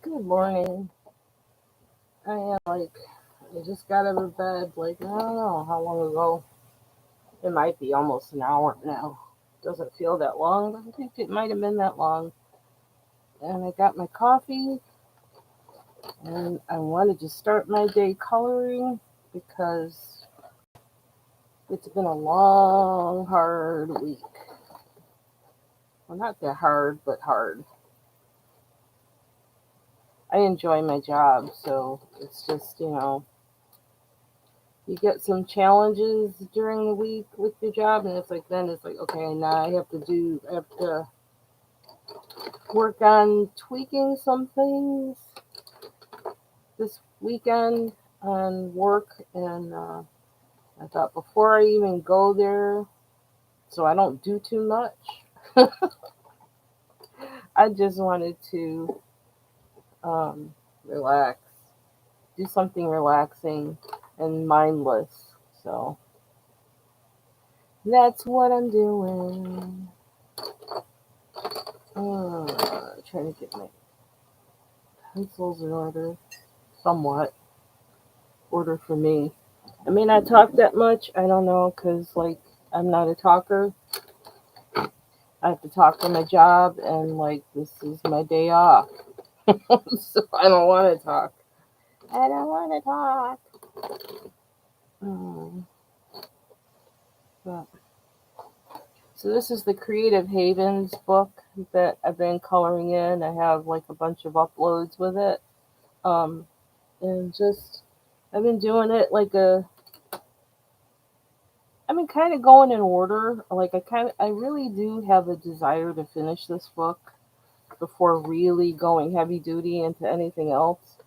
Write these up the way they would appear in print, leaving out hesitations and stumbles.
Good morning. I am I just got out of bed, I don't know how long ago. It might be almost an hour now. Doesn't feel that long, but I think it might have been that long. And I got my coffee, and I wanted to start my day coloring because it's been a long, hard week. Well, not that hard, but hard. I enjoy my job, so it's just, you get some challenges during the week with your job, and then it's like, okay, now I have to work on tweaking some things this weekend on work. And I thought, before I even go there, so I don't do too much, I just wanted to relax, do something relaxing and mindless. So that's what I'm doing. Trying to get my pencils in order, somewhat order for me. I may not talk that much. I don't know, because I'm not a talker. I have to talk for my job, and this is my day off, so I don't want to talk. I don't want to talk. Um, but, so this is the Creative Havens book that I've been coloring in. I have a bunch of uploads with it, um, and just I've been doing it I've been kind of going in order. I really do have a desire to finish this book before really going heavy duty into anything else.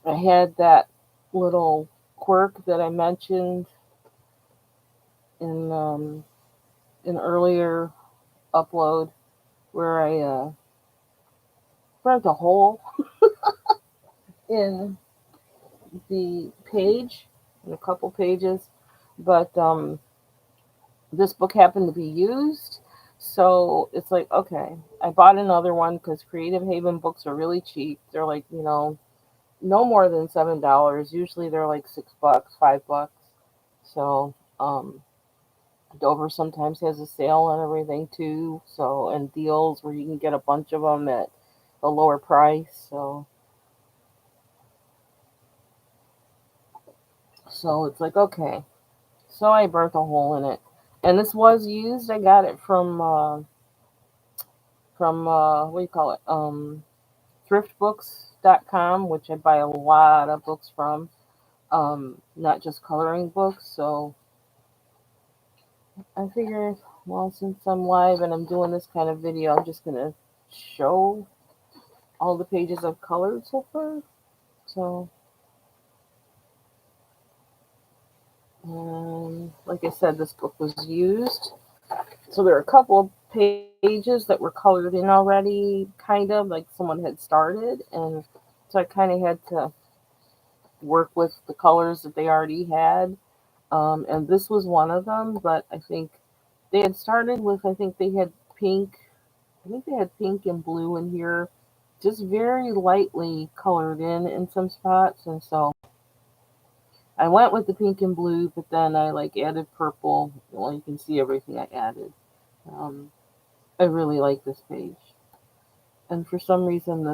I had that little quirk that I mentioned in an earlier upload, where I burnt a hole in the page, in a couple pages, but this book happened to be used. So it's like, okay, I bought another one because Creative Haven books are really cheap. They're no more than $7. Usually they're like $6, $5. So Dover sometimes has a sale on everything too. So, and deals where you can get a bunch of them at a lower price. So it's like, okay. So I burnt a hole in it, and this was used. I got it from what do you call it? Thriftbooks.com, which I buy a lot of books from. Not just coloring books. So I figure, well, since I'm live and I'm doing this kind of video, I'm just gonna show all the pages I've colored so far. So, like I said, this book was used. So there are a couple of pages that were colored in already, kind of like someone had started, and so I kind of had to work with the colors that they already had. And this was one of them, but I think they had started with, I think they had pink, I think they had pink and blue in here, just very lightly colored in some spots. And so I went with the pink and blue, but then I added purple. Well, you can see everything I added. Um, I really like this page, and for some reason,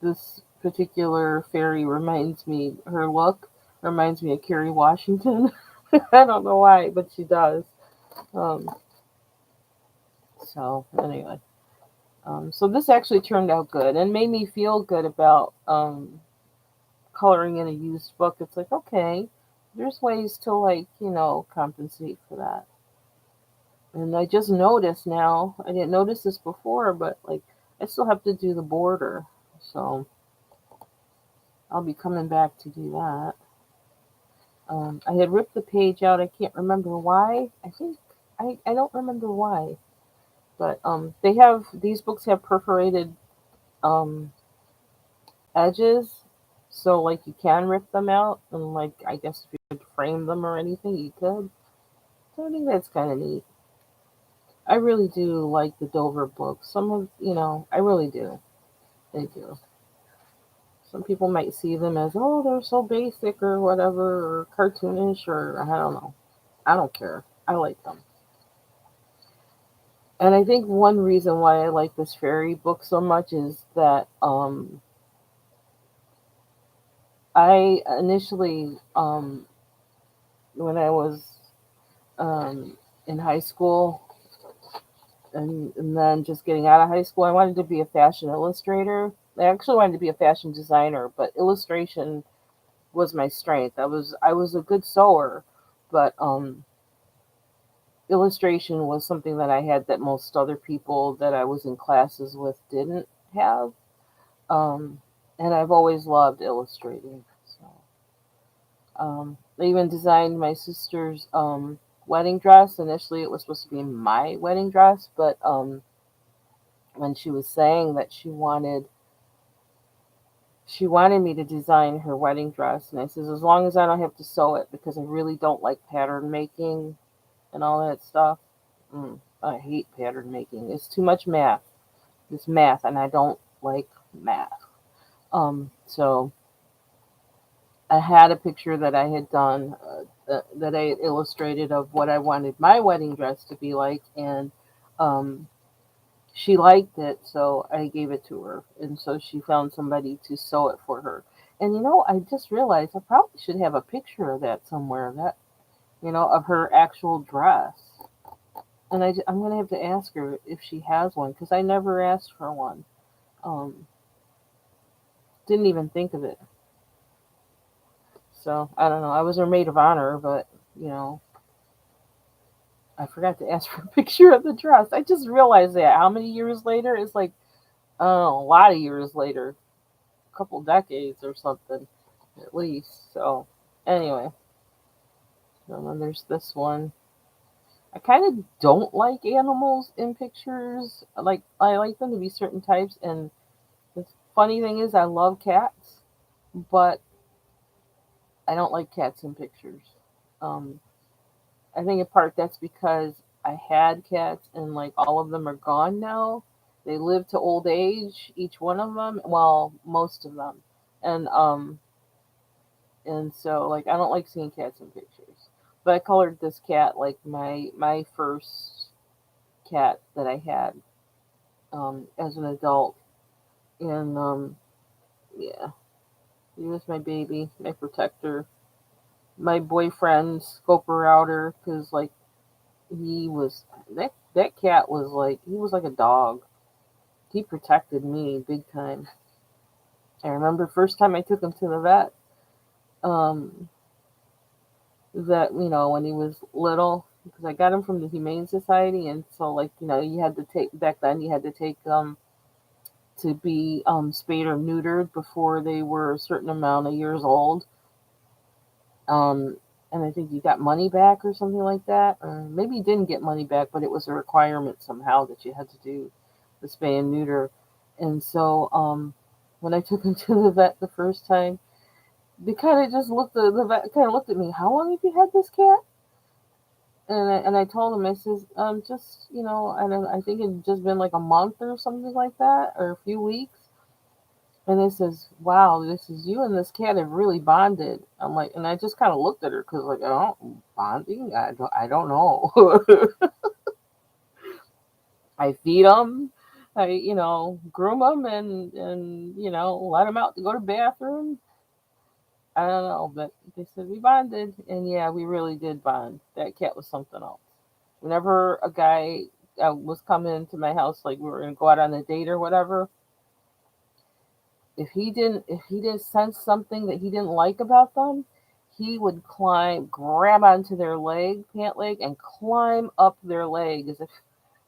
this particular fairy reminds me. Her look reminds me of Kerry Washington. I don't know why, but she does. Um, so anyway, so this actually turned out good and made me feel good about coloring in a used book. It's like, okay, there's ways to compensate for that. And I just noticed now, I didn't notice this before, but I still have to do the border. So I'll be coming back to do that. I had ripped the page out. I can't remember why. I don't remember why. But these books have perforated um, edges. So you can rip them out, and I guess if you could frame them or anything, you could. So I think that's kind of neat. I really do like the Dover books. Some of, I really do. They do. Some people might see them as, oh, they're so basic or whatever, or cartoonish, or I don't know. I don't care. I like them. And I think one reason why I like this fairy book so much is that I initially, when I was um, in high school, and then just getting out of high school, I wanted to be a fashion illustrator. I actually wanted to be a fashion designer, but illustration was my strength. I was a good sewer, but illustration was something that I had that most other people that I was in classes with didn't have. Um, and I've always loved illustrating. So I even designed my sister's wedding dress. Initially, it was supposed to be my wedding dress, but when she was saying that she wanted me to design her wedding dress, and I says as long as I don't have to sew it because I really don't like pattern making and all that stuff. I hate pattern making. It's too much math. It's math, and I don't like math. So I had a picture that I had done that I had illustrated of what I wanted my wedding dress to be like, and um, she liked it, so I gave it to her, and so she found somebody to sew it for her. And I just realized I probably should have a picture of that somewhere. That of her actual dress. And I'm gonna have to ask her if she has one because I never asked for one. Um, didn't even think of it. So I don't know. I was her maid of honor, but you know, I forgot to ask for a picture of the dress. I just realized that how many years later? It's like a lot of years later, a couple decades or something, at least. So anyway, and then there's this one. I kind of don't like animals in pictures. I like them to be certain types. And the funny thing is, I love cats, but I don't like cats in pictures. Um, I think in part that's because I had cats and like all of them are gone now. They live to old age, each one of them. Well, most of them, and so like I don't like seeing cats in pictures. But I colored this cat like my first cat that I had as an adult, and yeah, he was my baby, my protector, my boyfriend, scoper outer, because like he was that cat was like he was like a dog. He protected me big time. I remember first time I took him to the vet. Um, that when he was little, because I got him from the Humane Society, and so like you had to take back then you had to take to be spayed or neutered before they were a certain amount of years old. Um, and I think you got money back or something like that, or maybe you didn't get money back, but it was a requirement somehow that you had to do the spay and neuter. And so when I took him to the vet the first time, they kind of just the vet kind of looked at me. How long have you had this cat? And I told him, I says, just I think it just been like a month or something like that, or a few weeks. And it says, "Wow, this is you and this cat have really bonded." I'm like, and I just kind of looked at her because, like, oh, bonding? I don't know. I feed them, I groom them, and let them out to go to the bathroom. I don't know, but they said we bonded, and yeah, we really did bond. That cat was something else. Whenever a guy was coming to my house, like we were gonna go out on a date or whatever, if he didn't sense something that he didn't like about them, he would grab onto their pant leg, and climb up their leg as if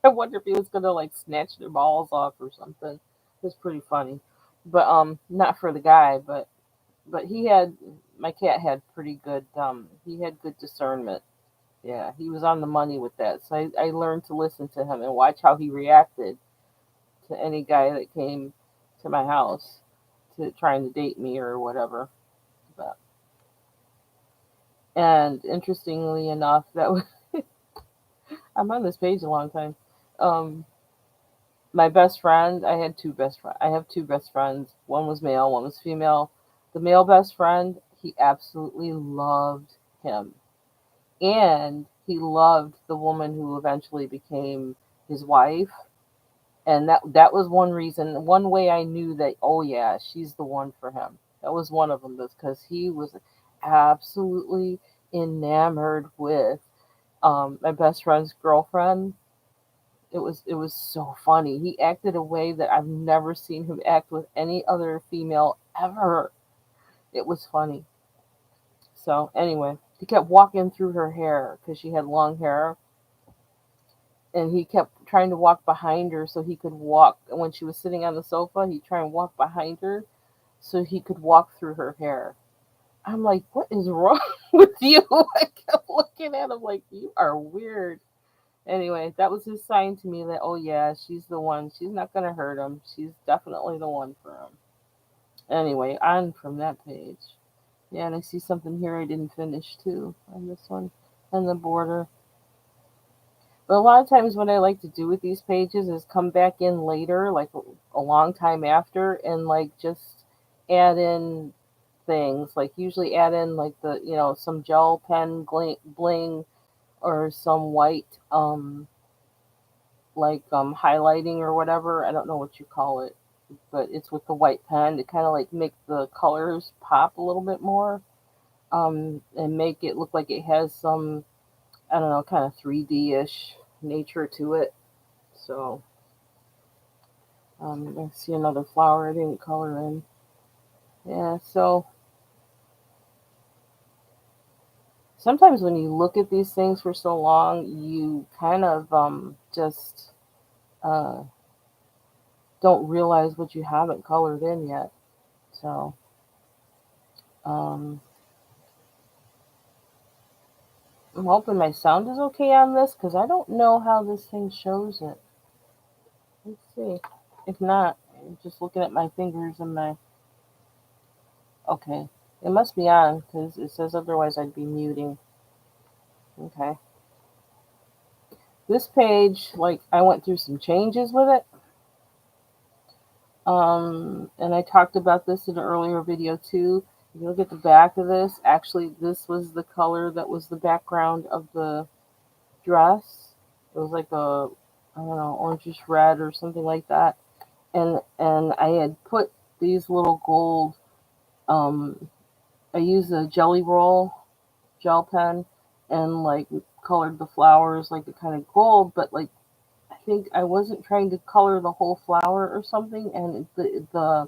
I wonder if he was gonna like snatch their balls off or something. It was pretty funny, but not for the guy, but my cat had pretty good he had good discernment. Yeah, he was on the money with that. So I learned to listen to him and watch how he reacted to any guy that came to my house to trying to date me or whatever. But and interestingly enough, I'm on this page a long time. Um, my best friend, I had two best friends. I have two best friends. One was male, one was female. The male best friend, he absolutely loved him. And he loved the woman who eventually became his wife. And that was one reason, one way I knew that, oh yeah, she's the one for him. That was one of them, because he was absolutely enamored with my best friend's girlfriend. It was so funny. He acted a way that I've never seen him act with any other female ever. It was funny. So anyway, he kept walking through her hair because she had long hair, and he kept trying to walk behind her so he could walk. When she was sitting on the sofa, he'd try and walk behind her so he could walk through her hair. I'm like, what is wrong with you? I kept looking at him like, you are weird. Anyway, that was his sign to me that, oh yeah, she's the one. She's not going to hurt him. She's definitely the one for him. Anyway, on from that page. Yeah, and I see something here I didn't finish too on this one. And the border. But a lot of times what I like to do with these pages is come back in later, like a long time after, and like just add in things. Like usually add in like some gel pen bling or some white highlighting or whatever. I don't know what you call it, but it's with the white pen to kind of like make the colors pop a little bit more, and make it look like it has some, I don't know, kind of 3D-ish nature to it. So I see another flower I didn't color in. Yeah, so sometimes when you look at these things for so long, you kind of just uh, don't realize what you haven't colored in yet. So um, I'm hoping my sound is okay on this because I don't know how this thing shows it. Let's see. If not, I'm just looking at my fingers and my. Okay. It must be on because it says otherwise I'd be muting. Okay. This page, like, I went through some changes with it. And I talked about this in an earlier video too. If you look at the back of this, actually, this was the color that was the background of the dress. It was like a, I don't know, orangish red or something like that. And I had put these little gold. Um, I used a jelly roll gel pen and like colored the flowers like a kind of gold, but like I think I wasn't trying to color the whole flower or something, and the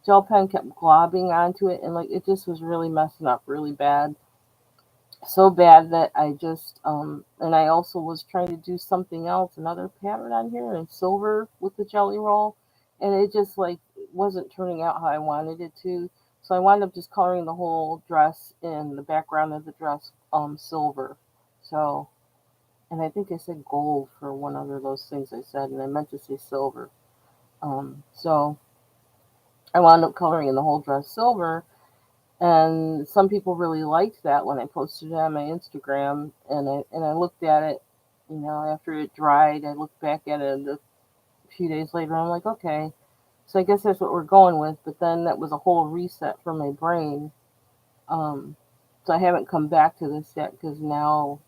gel pen kept globbing onto it, and like it just was really messing up really bad. So bad that I just and I also was trying to do something else, another pattern on here in silver with the jelly roll, and it just like wasn't turning out how I wanted it to. So I wound up just coloring the whole dress in the background of the dress silver. So, and I think I said gold for one other of those things I said, and I meant to say silver. So I wound up coloring in the whole dress silver, and some people really liked that when I posted it on my Instagram, and I looked at it, after it dried. I looked back at it a few days later, and I'm like, okay, so I guess that's what we're going with. But then that was a whole reset for my brain. So I haven't come back to this yet because now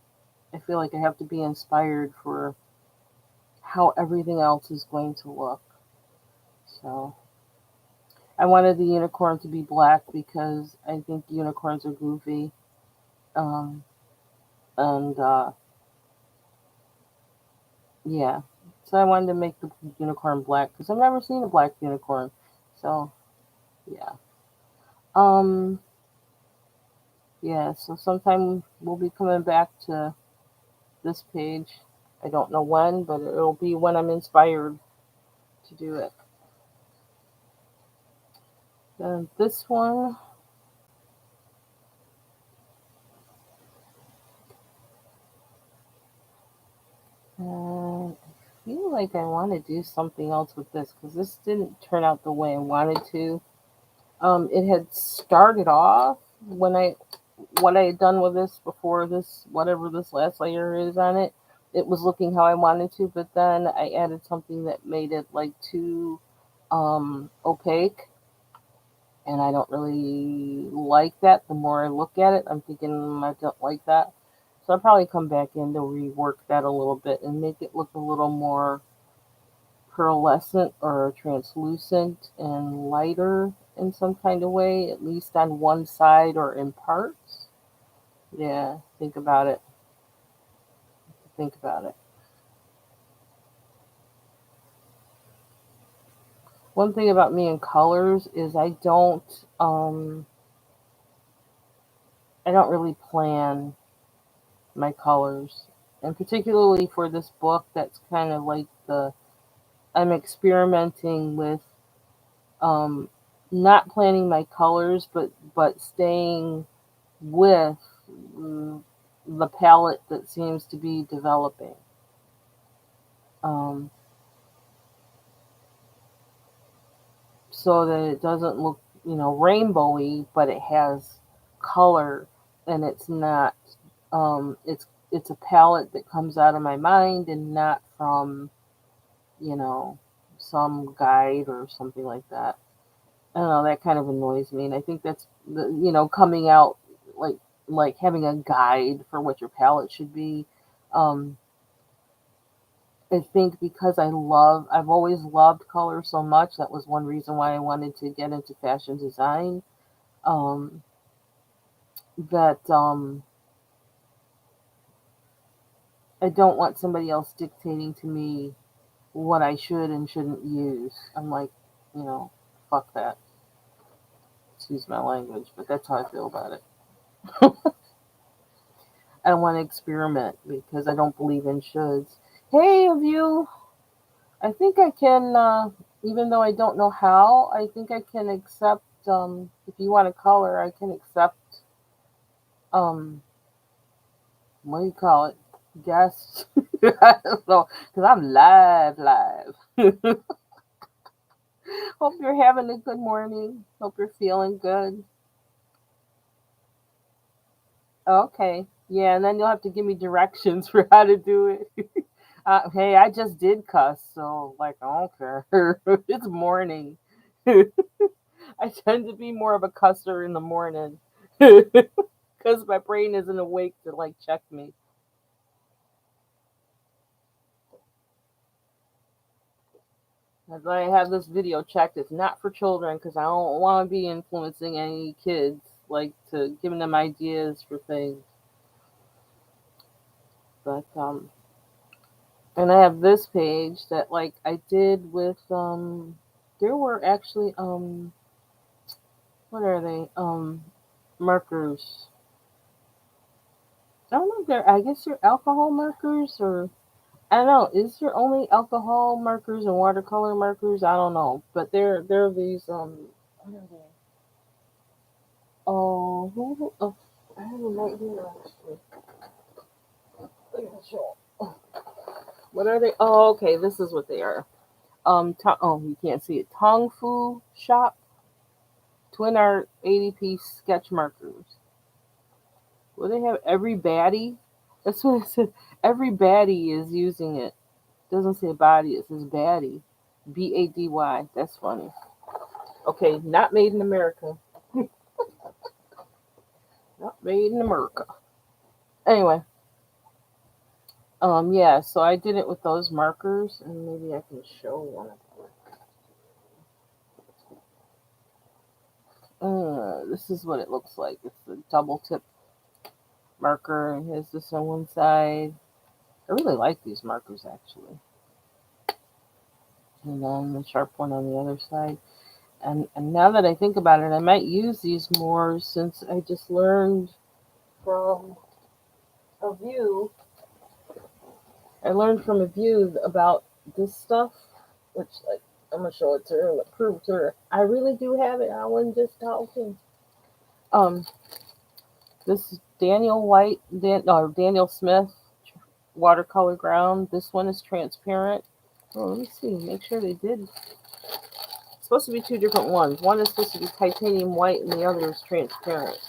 I feel like I have to be inspired for how everything else is going to look. So I wanted the unicorn to be black because I think unicorns are goofy. Um, and Yeah, so I wanted to make the unicorn black because I've never seen a black unicorn. So yeah, um, yeah. So sometime we'll be coming back to this page. I don't know when, but it'll be when I'm inspired to do it. Then this one. I feel like I want to do something else with this because this didn't turn out the way I wanted to. It had started off when what I had done with this before this, whatever this last layer is on it. it was looking how I wanted to, but then I added something that made it like too opaque, and I don't really like that. The more I look at it, I'm thinking I don't like that. So I'll probably come back in to rework that a little bit and make it look a little more pearlescent or translucent and lighter in some kind of way, at least on one side or in parts. Yeah, think about it. Think about it. One thing about me in colors is I don't really plan my colors. And particularly for this book, that's kind of like the I'm experimenting with um not planning my colors, but staying with mm, the palette that seems to be developing. Um, so that it doesn't look, rainbowy, but it has color, and it's not. It's a palette that comes out of my mind and not from you know some guide or something like that. I don't know. That kind of annoys me, and I think that's coming out like having a guide for what your palette should be. Um, I think because I've always loved color so much. That was one reason why I wanted to get into fashion design. Um, that I don't want somebody else dictating to me what I should and shouldn't use. I'm like, you know, fuck that. Excuse my language, but that's how I feel about it. I don't want to experiment because I don't believe in shoulds. Hey, of you, I think I can, even though I don't know how, I think I can accept, if you want to color, I can accept, um, what do you call it? Guests. I don't know, because I'm live. Hope you're having a good morning. Hope you're feeling good. Okay. Yeah, and then you'll have to give me directions for how to do it. Hey, I just did cuss, so like I don't care. It's morning. I tend to be more of a cusser in the morning because my brain isn't awake to like check me. As I have this video checked, it's not for children because I don't want to be influencing any kids, like to giving them ideas for things. But and I have this page that like I did with there were actually what are they markers. I don't know if they're I guess they're alcohol markers or I don't know. Is there only alcohol markers and watercolor markers? I don't know, but there are these what are they? Oh, I have them right here actually. Look at the show. What are they? Oh, okay, this is what they are. Oh, you can't see it. Tong Fu Shop Twin Art 80-piece sketch markers. Well, they have every baddie. That's what it says. Every baddie is using it. It doesn't say body. It says baddie. Bady. That's funny. Okay, not made in America. Not made in America. Anyway, yeah. So I did it with those markers, and maybe I can show one of them. This is what it looks like. It's a double tip marker, and here's this on one side. I really like these markers actually, and then the sharp one on the other side. And now that I think about it, I might use these more since I just learned from a view. I learned from a view about this stuff, which like I'm gonna show it to her, like, prove to her. I really do have it. I wasn't just talking. Um, this is Daniel Smith watercolor ground. This one is transparent. Oh, let me see. Make sure they did. It's supposed to be two different ones. One is supposed to be titanium white, and the other is transparent.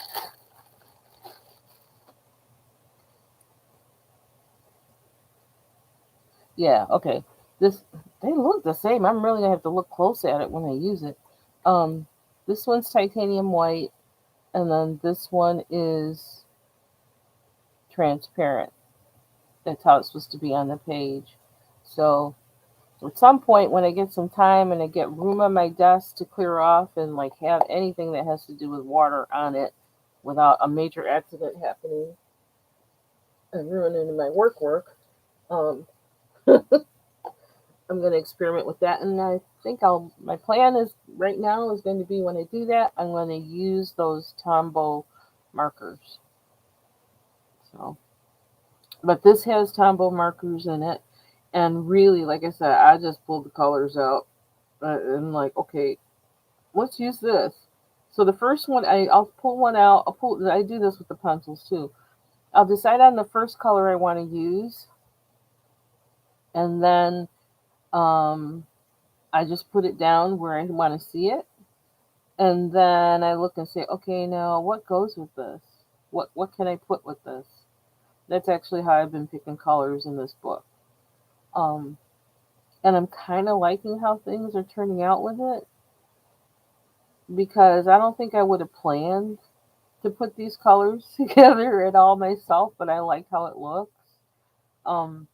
Yeah, okay. This they look the same. I'm really gonna have to look close at it when I use it. Um, this one's titanium white, and then this one is transparent. That's how it's supposed to be on the page. So at some point when I get some time and I get room on my desk to clear off and like have anything that has to do with water on it without a major accident happening and ruining my work, um, I'm going to experiment with that. And I think my plan is right now is going to be when I do that, I'm going to use those Tombow markers. So, but this has Tombow markers in it. And really, like I said, I just pulled the colors out and like, okay, let's use this. So the first one, I'll pull one out. I do this with the pencils too. I'll decide on the first color I want to use, and then um, I just put it down where I want to see it, and then I look and say, okay, now what goes with this? What can I put with this? That's actually how I've been picking colors in this book. Um, and I'm kind of liking how things are turning out with it because I don't think I would have planned to put these colors together at all myself, but I like how it looks. Um,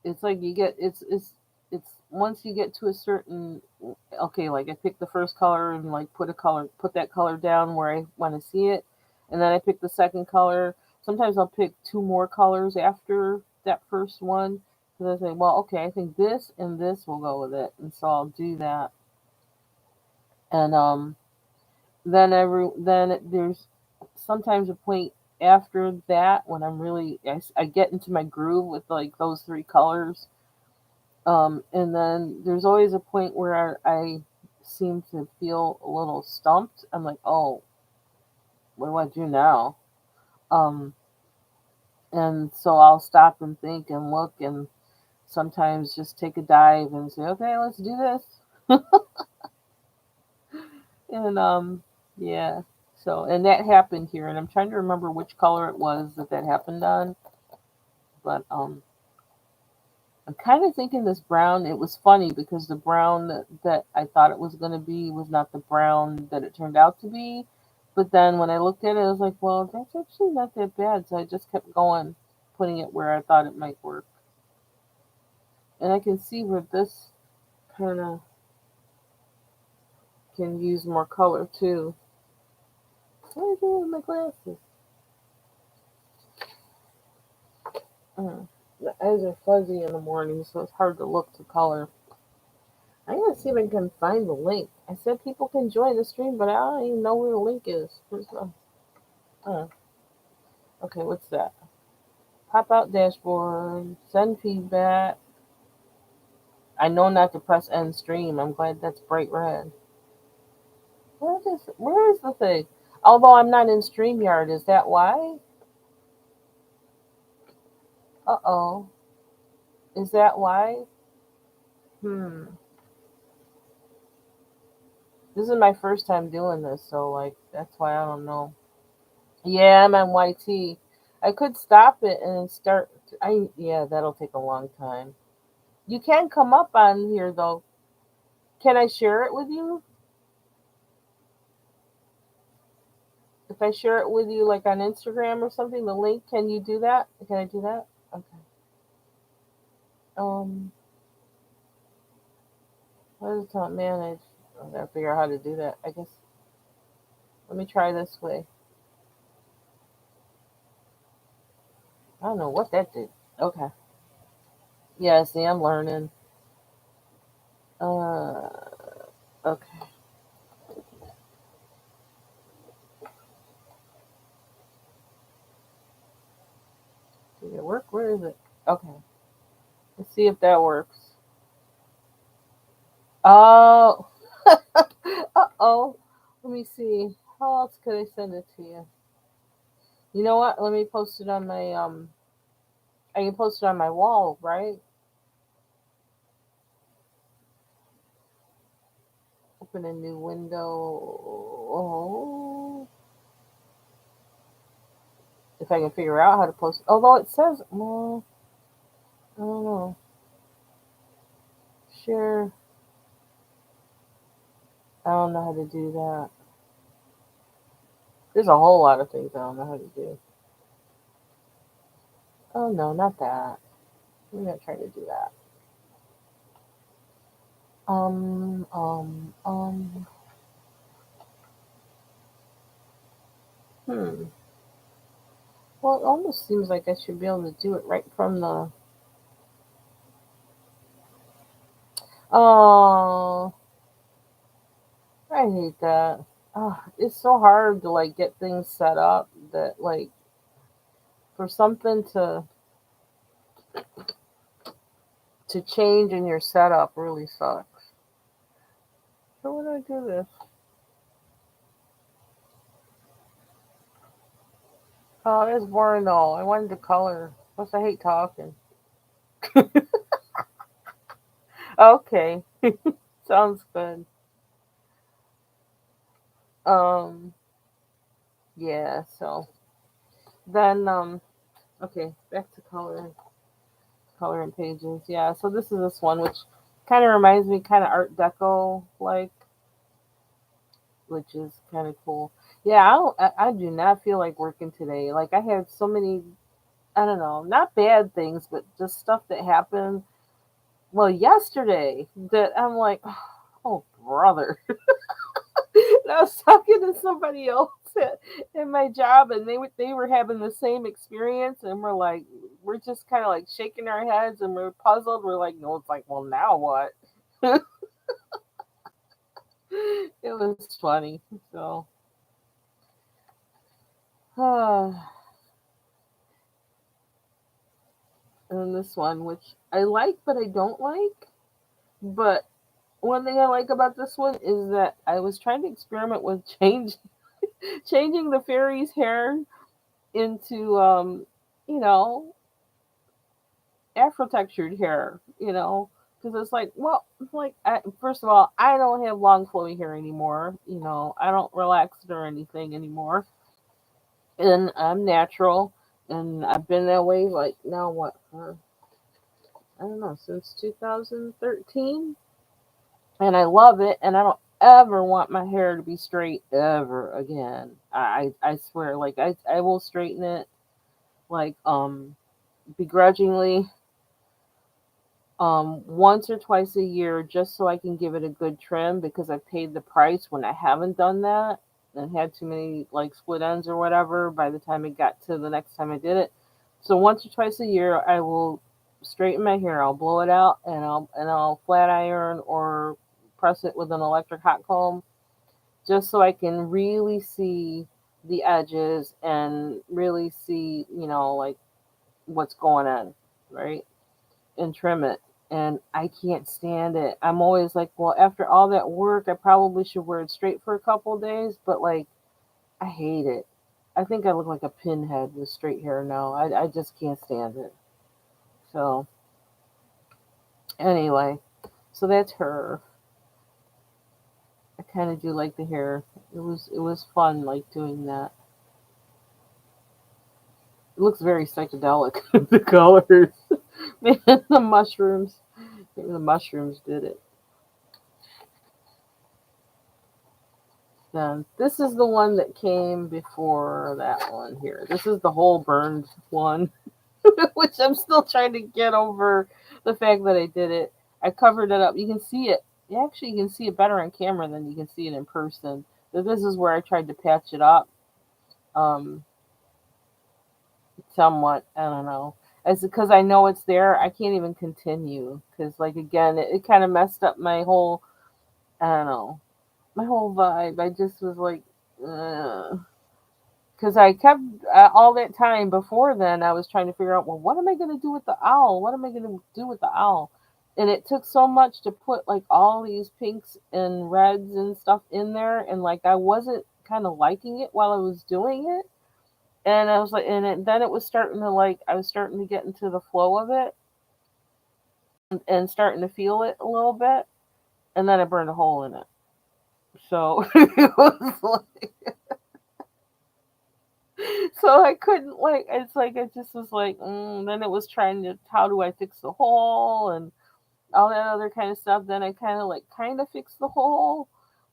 it's like it's once you get to a certain okay, like I pick the first color and like put that color down where I want to see it, and then I pick the second color. Sometimes I'll pick two more colors after that first one because I say, well, okay, I think this and this will go with it, and so I'll do that. And then there's sometimes a point after that when I get into my groove with like those three colors. And then there's always a point where I seem to feel a little stumped. I'm like, oh, what do I do now? Um, and so I'll stop and think and look and sometimes just take a dive and say, okay, let's do this. And yeah. So and that happened here, and I'm trying to remember which color it was that happened on. But I'm kind of thinking this brown. It was funny because the brown that I thought it was going to be was not the brown that it turned out to be. But then when I looked at it, I was like, well, that's actually not that bad. So I just kept going, putting it where I thought it might work. And I can see where this kind of can use more color too. What are I doing with my glasses? The eyes are fuzzy in the morning, so it's hard to look to color. I'm gonna see if I can find the link. I said people can join the stream, but I don't even know where the link is. Where's the? Uh, okay, what's that? Pop out dashboard. Send feedback. I know not to press end stream. I'm glad that's bright red. Where is the thing? Although I'm not in StreamYard, is that why? Uh oh. Is that why? Hmm. This is my first time doing this, so like that's why I don't know. Yeah, I'm on YT. I could stop it and start. Yeah, that'll take a long time. You can come up on here though. Can I share it with you? If I share it with you, like on Instagram or something, the link. Can you do that? Can I do that? Okay. Um, what is it called? Manage. I gotta figure out how to do that. I guess. Let me try this way. I don't know what that did. Okay. Yeah. See, I'm learning. Uh. Okay. Did it work? Where is it? Okay. Let's see if that works. Oh. Uh-oh. Let me see. How else could I send it to you? You know what? Let me post it on my I can post it on my wall, right? Open a new window. Oh. If I can figure out how to post it. Although it says, well, I don't know. Share. I don't know how to do that. There's a whole lot of things I don't know how to do. Oh no, not that. I'm not trying to do that. Um, um, um. Hmm. Well, it almost seems like I should be able to do it right from the. Oh, I hate that. It's so hard to like get things set up that like for something to change in your setup really sucks. So what do I do this? Oh, it's boring though. I wanted to color. Plus, I hate talking. Okay, sounds good. Um, yeah. So then, okay, back to color and pages. Yeah. So this one, which kind of reminds me, kind of Art Deco like, which is kind of cool. Yeah, I do not feel like working today. Like I had so many, I don't know, not bad things, but just stuff that happened. Well, yesterday that I'm like, oh brother. And I was talking to somebody else in my job, and they were having the same experience, and we're just kind of like shaking our heads, and we're puzzled. We're like, no, it's like, well, now what? It was funny. So, and this one, which I like, but I don't like. But one thing I like about this one is that I was trying to experiment with changing the fairy's hair into you know, afro textured hair, because it's like, well, like first of all, I don't have long flowy hair anymore. I don't relax it or anything anymore, and I'm natural, and I've been that way like now what I don't know, since 2013, and I love it, and I don't ever want my hair to be straight ever again. I swear, like I will straighten it like begrudgingly once or twice a year just so I can give it a good trim because I paid the price when I haven't done that and had too many like split ends or whatever by the time it got to the next time I did it. So once or twice a year I will straighten my hair. I'll blow it out and I'll flat iron or press it with an electric hot comb just so I can really see the edges and really see, like what's going on, right? And trim it. And I can't stand it. I'm always like, well, after all that work, I probably should wear it straight for a couple of days, but like, I hate it. I think I look like a pinhead with straight hair now. I just can't stand it. So, anyway, so that's her. I kind of do like the hair. It was fun, like doing that. It looks very psychedelic. The colors, man, the mushrooms. Maybe the mushrooms did it. Then this is the one that came before that one here. This is the whole burned one, which I'm still trying to get over the fact that I did it. I covered it up. You can see it. Actually, you can see it better on camera than you can see it in person. But this is where I tried to patch it up, um, somewhat. I don't know. It's because I know it's there. I can't even continue because, like, again, it kind of messed up my whole. I don't know, my whole vibe. I just was like, because I kept all that time before then, I was trying to figure out, well, what am I going to do with the owl? What am I going to do with the owl? And it took so much to put like all these pinks and reds and stuff in there, and like I wasn't kind of liking it while I was doing it. And I was like, then it was starting to like, I was starting to get into the flow of it and starting to feel it a little bit. And then I burned a hole in it. So it was like, So I couldn't like. It's like it just was like. Then it was trying to how do I fix the hole and all that other kind of stuff. Then I kind of fixed the hole,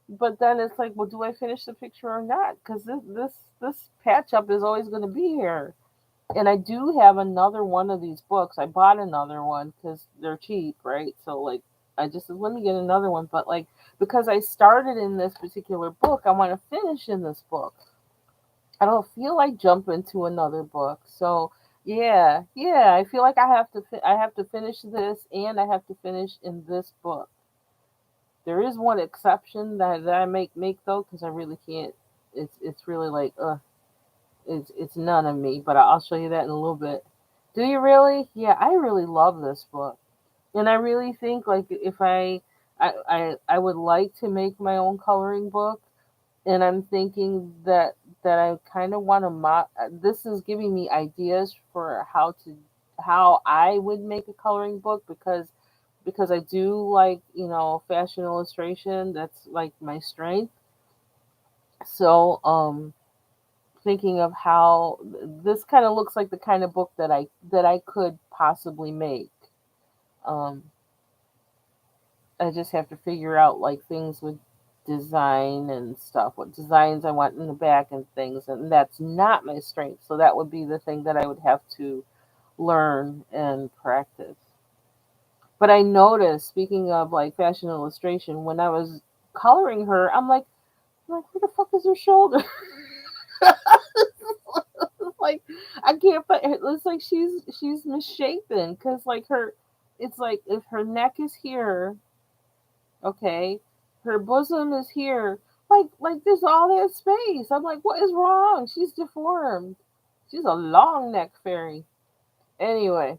but then it's like, well, do I finish the picture or not? Because this patch up is always going to be here. And I do have another one of these books. I bought another one because they're cheap, right? So like, I just said, let me get another one. But like, because I started in this particular book, I want to finish in this book. I don't feel like jumping to another book. So yeah, yeah, I feel like I have to finish this and I have to finish in this book. There is one exception that I make though because I really can't. It's really like it's none of me. But I'll show you that in a little bit. Do you really? Yeah, I really love this book, and I really think like if I would like to make my own coloring book, and I'm thinking that I kind of want to this is giving me ideas for how I would make a coloring book because I do like, fashion illustration. That's like my strength. So, thinking of how this kind of looks like the kind of book that I could possibly make. Um, I just have to figure out like things with design and stuff, what designs I want in the back and things, and that's not my strength. So that would be the thing that I would have to learn and practice. But I noticed, speaking of like fashion illustration, when I was coloring her, I'm like, where the fuck is her shoulder? Like, I can't. But it's like she's misshapen because like it's like if her neck is here, okay, her bosom is here. Like there's all that space. I'm like, what is wrong? She's deformed. She's a long neck fairy. Anyway,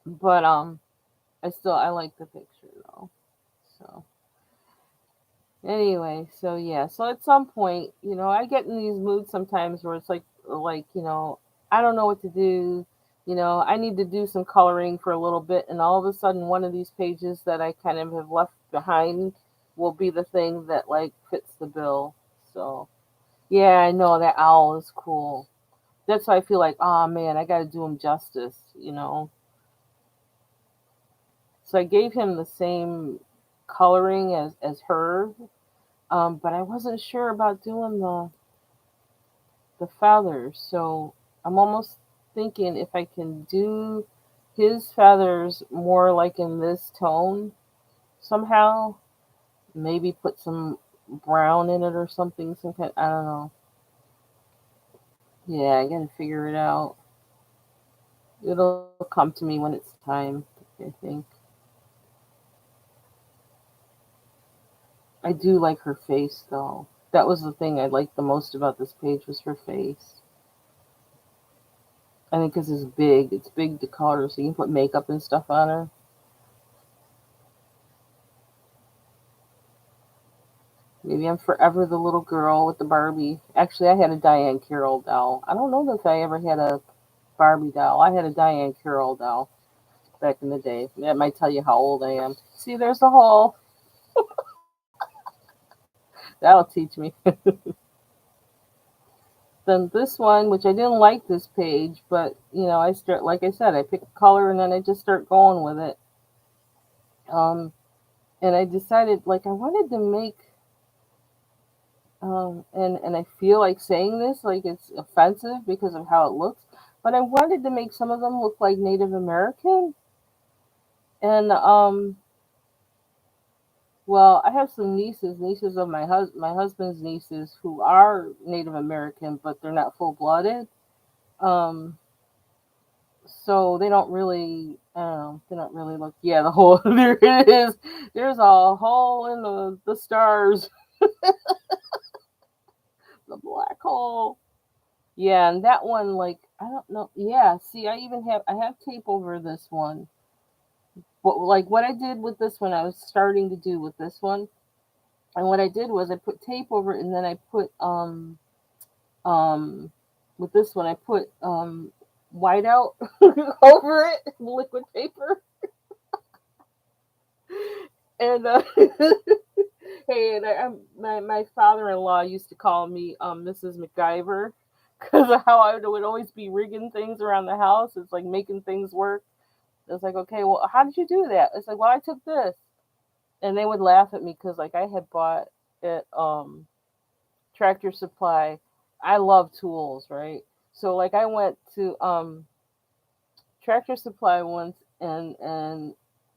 but I like the picture though. So anyway, so yeah, so at some point, I get in these moods sometimes where it's like, I don't know what to do. I need to do some coloring for a little bit, and all of a sudden, one of these pages that I kind of have left behind will be the thing that like fits the bill. So yeah, I know that owl is cool. That's why I feel like, oh man, I got to do him justice. So I gave him the same coloring as her, but I wasn't sure about doing the feathers. So I'm almost thinking if I can do his feathers more like in this tone somehow, maybe put some brown in it or something. Some kind, I don't know. Yeah, I gotta figure it out. It'll come to me when it's time, I think. I do like her face though. That was the thing I liked the most about this page was her face. I think because it's big. It's big to color, so you can put makeup and stuff on her. Maybe I'm forever the little girl with the Barbie. Actually, I had a Diane Carroll doll. I don't know if I ever had a Barbie doll. I had a Diane Carroll doll back in the day. That might tell you how old I am. See, there's a hole. That'll teach me. Then this one, which I didn't like this page, but I start like I said, I pick a color and then I just start going with it. Um, and I decided like I wanted to make and I feel like saying this like it's offensive because of how it looks, but I wanted to make some of them look like Native American. And well, I have some nieces of my husband's nieces who are Native American, but they're not full blooded. Um, so they don't really, I don't know, they don't really look. Yeah, the hole there it is. There's a hole in the stars, the black hole. Yeah, and that one, like, I don't know. Yeah, see, I have tape over this one. But like what I did with this one, I was starting to do with this one, and what I did was I put tape over it, and then I put um with this one I put whiteout over it, liquid paper, and hey, and my father-in-law used to call me Mrs. MacGyver because of how I would always be rigging things around the house. It's like making things work. It's like, okay, well, how did you do that? It's like, well, I took this, and they would laugh at me because like I had bought at Tractor Supply. I love tools, right? So like I went to Tractor Supply once, and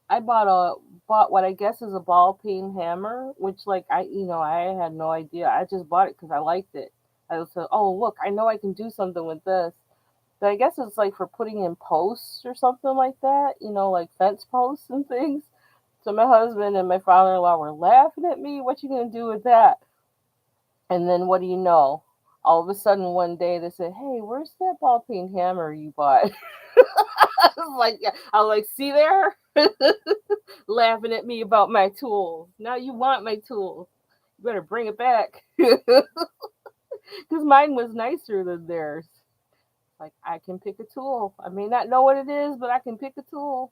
I bought what I guess is a ball peen hammer, which like I had no idea. I just bought it because I liked it. I was like, oh look, I know I can do something with this. But I guess it's like for putting in posts or something like that, like fence posts and things. So my husband and my father-in-law were laughing at me. What you gonna do with that? And then what do you know? All of a sudden one day they said, "Hey, where's that ball peen hammer you bought?" I was like, see there, laughing at me about my tools. Now you want my tools? You better bring it back, because mine was nicer than theirs. Like I can pick a tool. I may not know what it is, but I can pick a tool.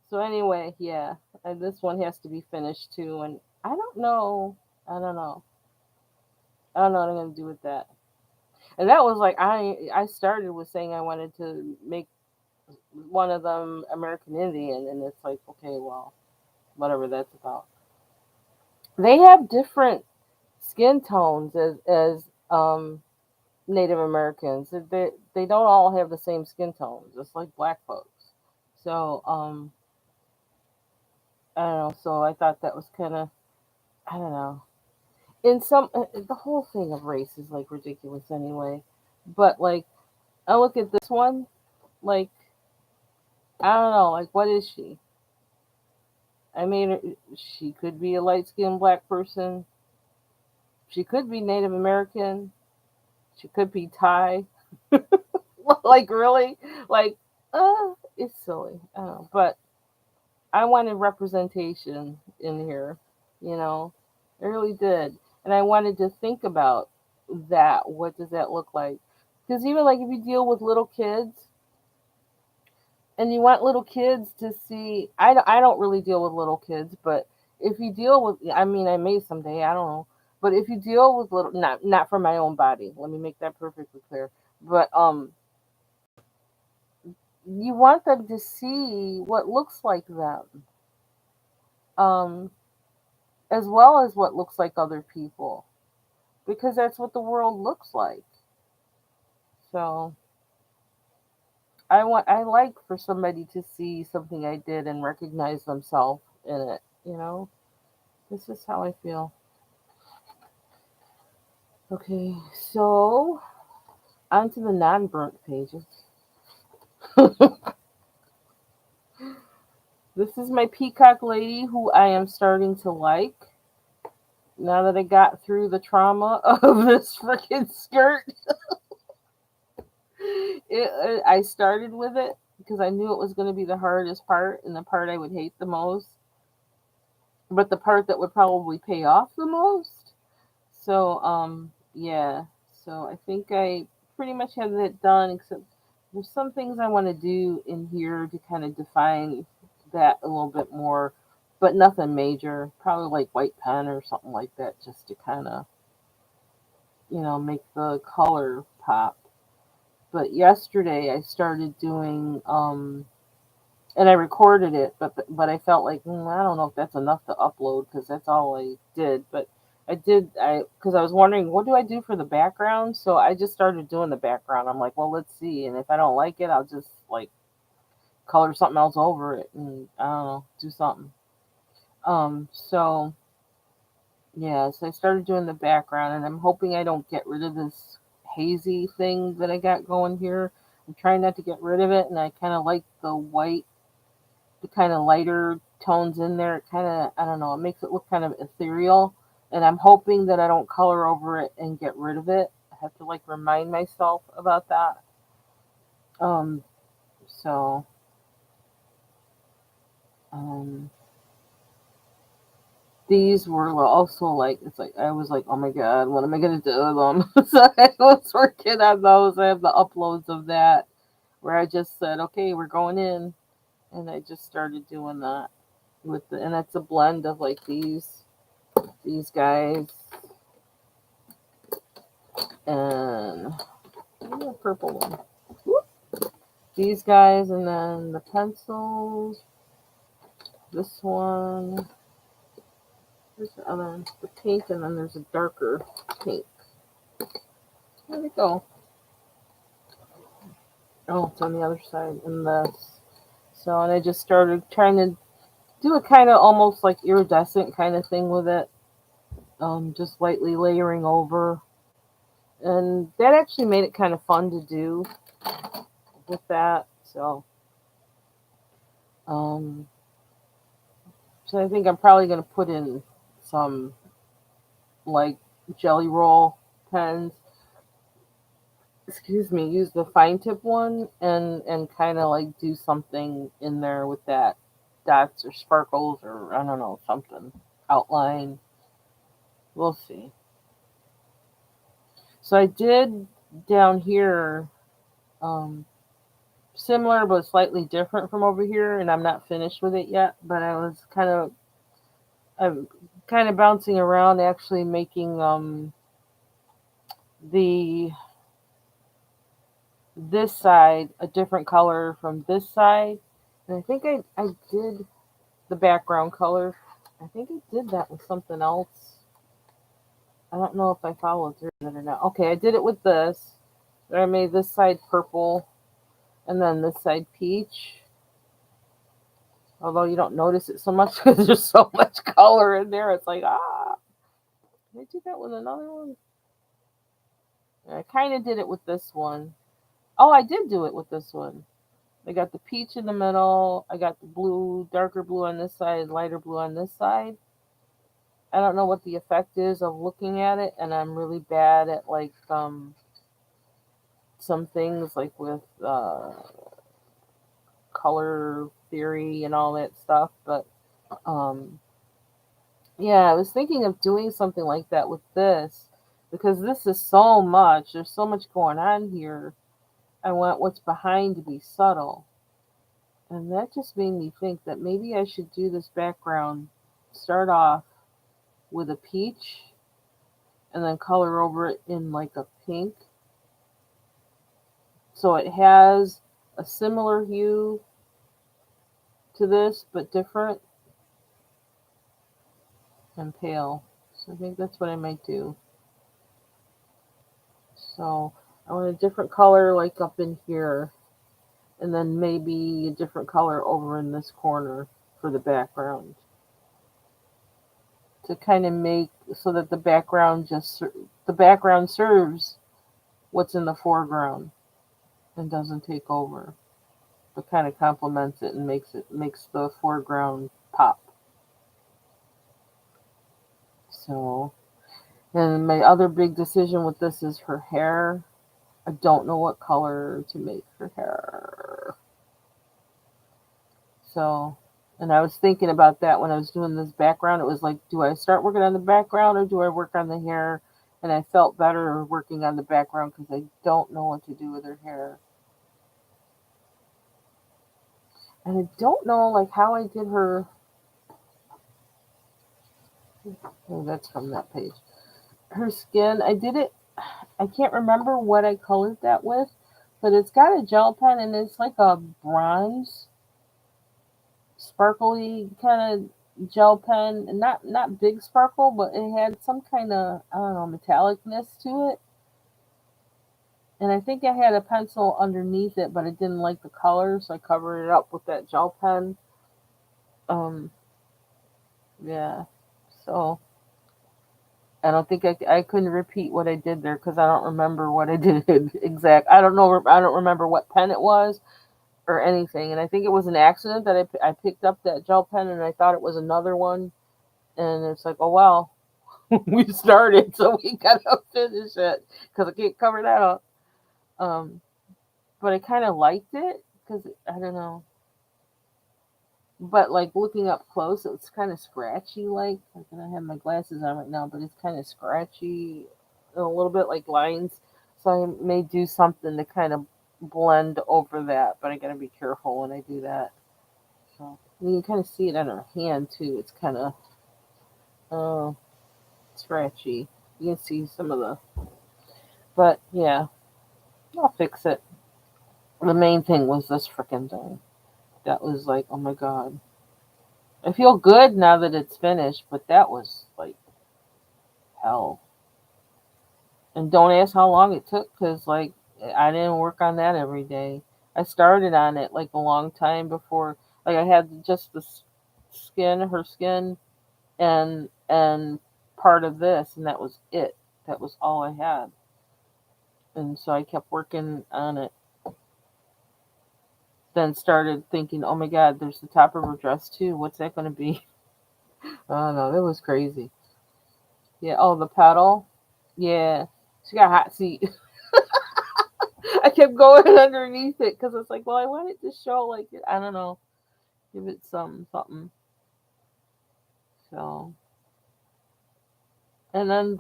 So anyway, yeah, and this one has to be finished too. And I don't know. I don't know. I don't know what I'm gonna do with that. And that was like I started with saying I wanted to make one of them American Indian, and it's like, okay, well, whatever that's about. They have different skin tones as Native Americans. They don't all have the same skin tone, just like black folks. So I don't know. So I thought that was kind of, I don't know. In some The whole thing of race is like ridiculous anyway. But like I look at this one, like I don't know, like what is she? I mean, she could be a light skinned black person. She could be Native American. She could be Thai. Like really, like it's silly. I don't know, but I wanted representation in here. You know, I really did, and I wanted to think about that. What does that look like? Because even like if you deal with little kids, and you want little kids to see, I don't really deal with little kids, but if you deal with, I mean, I may someday, I don't know, but if you deal with little, not for my own body, let me make that perfectly clear, but you want them to see what looks like them, um, as well as what looks like other people, because that's what the world looks like. So I like for somebody to see something I did and recognize themselves in it. This is how I feel. Okay, so onto the non-burnt pages. This is my peacock lady who I am starting to like now that I got through the trauma of this freaking skirt. I started with it because I knew it was going to be the hardest part and the part I would hate the most, but the part that would probably pay off the most. So, yeah. So I think I pretty much have it done, except there's some things I want to do in here to kind of define that a little bit more, but nothing major. Probably like white pen or something like that, just to kind of, make the color pop. But yesterday I started doing, and I recorded it, but I felt like I don't know if that's enough to upload because that's all I did. But because I was wondering what do I do for the background, so I just started doing the background. I'm like, well, let's see, and if I don't like it, I'll just like color something else over it, and I don't know, do something. So yeah, so I started doing the background, and I'm hoping I don't get rid of this hazy thing that I got going here. I'm trying not to get rid of it, and I kind of like the white, the kind of lighter tones in there. It kind of, I don't know, it makes it look kind of ethereal. And I'm hoping that I don't color over it and get rid of it. I have to like remind myself about that. Um, so, um, these were also like, it's like, I was like, oh my God, what am I going to do with them? So I was working on those. I have the uploads of that where I just said, okay, we're going in. And I just started doing that and that's a blend of like these guys and The purple one. Whoop. These guys, and then the pencils. This one. There's the other one. The pink, and then there's a darker pink. Where'd it go? Oh, it's on the other side. And this. So, and I just started trying to do a kind of almost like iridescent kind of thing with it. Just lightly layering over. And that actually made it kind of fun to do with that. Um, so I think I'm probably going to put in some like jelly roll pens. Excuse me, use the fine tip one and kind of like do something in there with that dots or sparkles or I don't know something outline. We'll see. So I did down here um, similar but slightly different from over here, and I'm not finished with it yet. But I'm kind of bouncing around, actually making the this side a different color from this side, and I think I did the background color. I think I did that with something else. I don't know if I followed through with it or not. Okay, I did it with this. I made this side purple and then this side peach. Although you don't notice it so much because there's so much color in there. It's like, did I do that with another one? I kind of did it with this one. Oh, I did do it with this one. I got the peach in the middle. I got the blue, darker blue on this side, lighter blue on this side. I don't know what the effect is of looking at it, and I'm really bad at like some things like with color theory and all that stuff. But um, yeah, I was thinking of doing something like that with this because this is so much. There's so much going on here. I want what's behind to be subtle. And that just made me think that maybe I should do this background, start off with a peach, and then color over it in like a pink. So it has a similar hue to this, but different and pale. So I think that's what I might do. So I want a different color like up in here, and then maybe a different color over in this corner for the background. To kind of make so that the background serves what's in the foreground and doesn't take over, but kind of complements it and makes the foreground pop. So, and my other big decision with this is her hair. I don't know what color to make her hair. So, and I was thinking about that when I was doing this background. It was like, do I start working on the background or do I work on the hair? And I felt better working on the background because I don't know what to do with her hair. And I don't know like how I did her. Oh, that's from that page. Her skin, I did it. I can't remember what I colored that with, but it's got a gel pen and it's like a bronze, sparkly kind of gel pen. Not big sparkle, but it had some kind of I don't know metallicness to it. And I think I had a pencil underneath it, but I didn't like the color, so I covered it up with that gel pen. Um, yeah. So I don't think I couldn't repeat what I did there because I don't remember what I did exact. I don't know. I don't remember what pen it was or anything. And I think it was an accident that I picked up that gel pen and I thought it was another one. And it's like, oh well, we started, so we gotta finish it because I can't cover that up. Um, but I kind of liked it because I don't know. But like looking up close, it's kind of scratchy. Like and I have my glasses on right now, but it's kind of scratchy, a little bit like lines. So I may do something to kind of blend over that, but I gotta be careful when I do that. So you can kind of see it on her hand too. It's kind of uh, scratchy. You can see some of the, but yeah. I'll fix it. The main thing was this freaking thing. That was like, oh my god. I feel good now that it's finished, but that was like hell. And don't ask how long it took, because like I didn't work on that every day. I started on it like a long time before. Like I had just the skin, her skin, and part of this, and that was it. That was all I had. And so I kept working on it. Then started thinking, oh my god, there's the top of her dress too. What's that going to be? Oh no, that was crazy. Yeah. Oh, the pedal. Yeah. She got a hot seat. I kept going underneath it because it's like, well, I want it to show like it. I don't know, give it some something. So, and then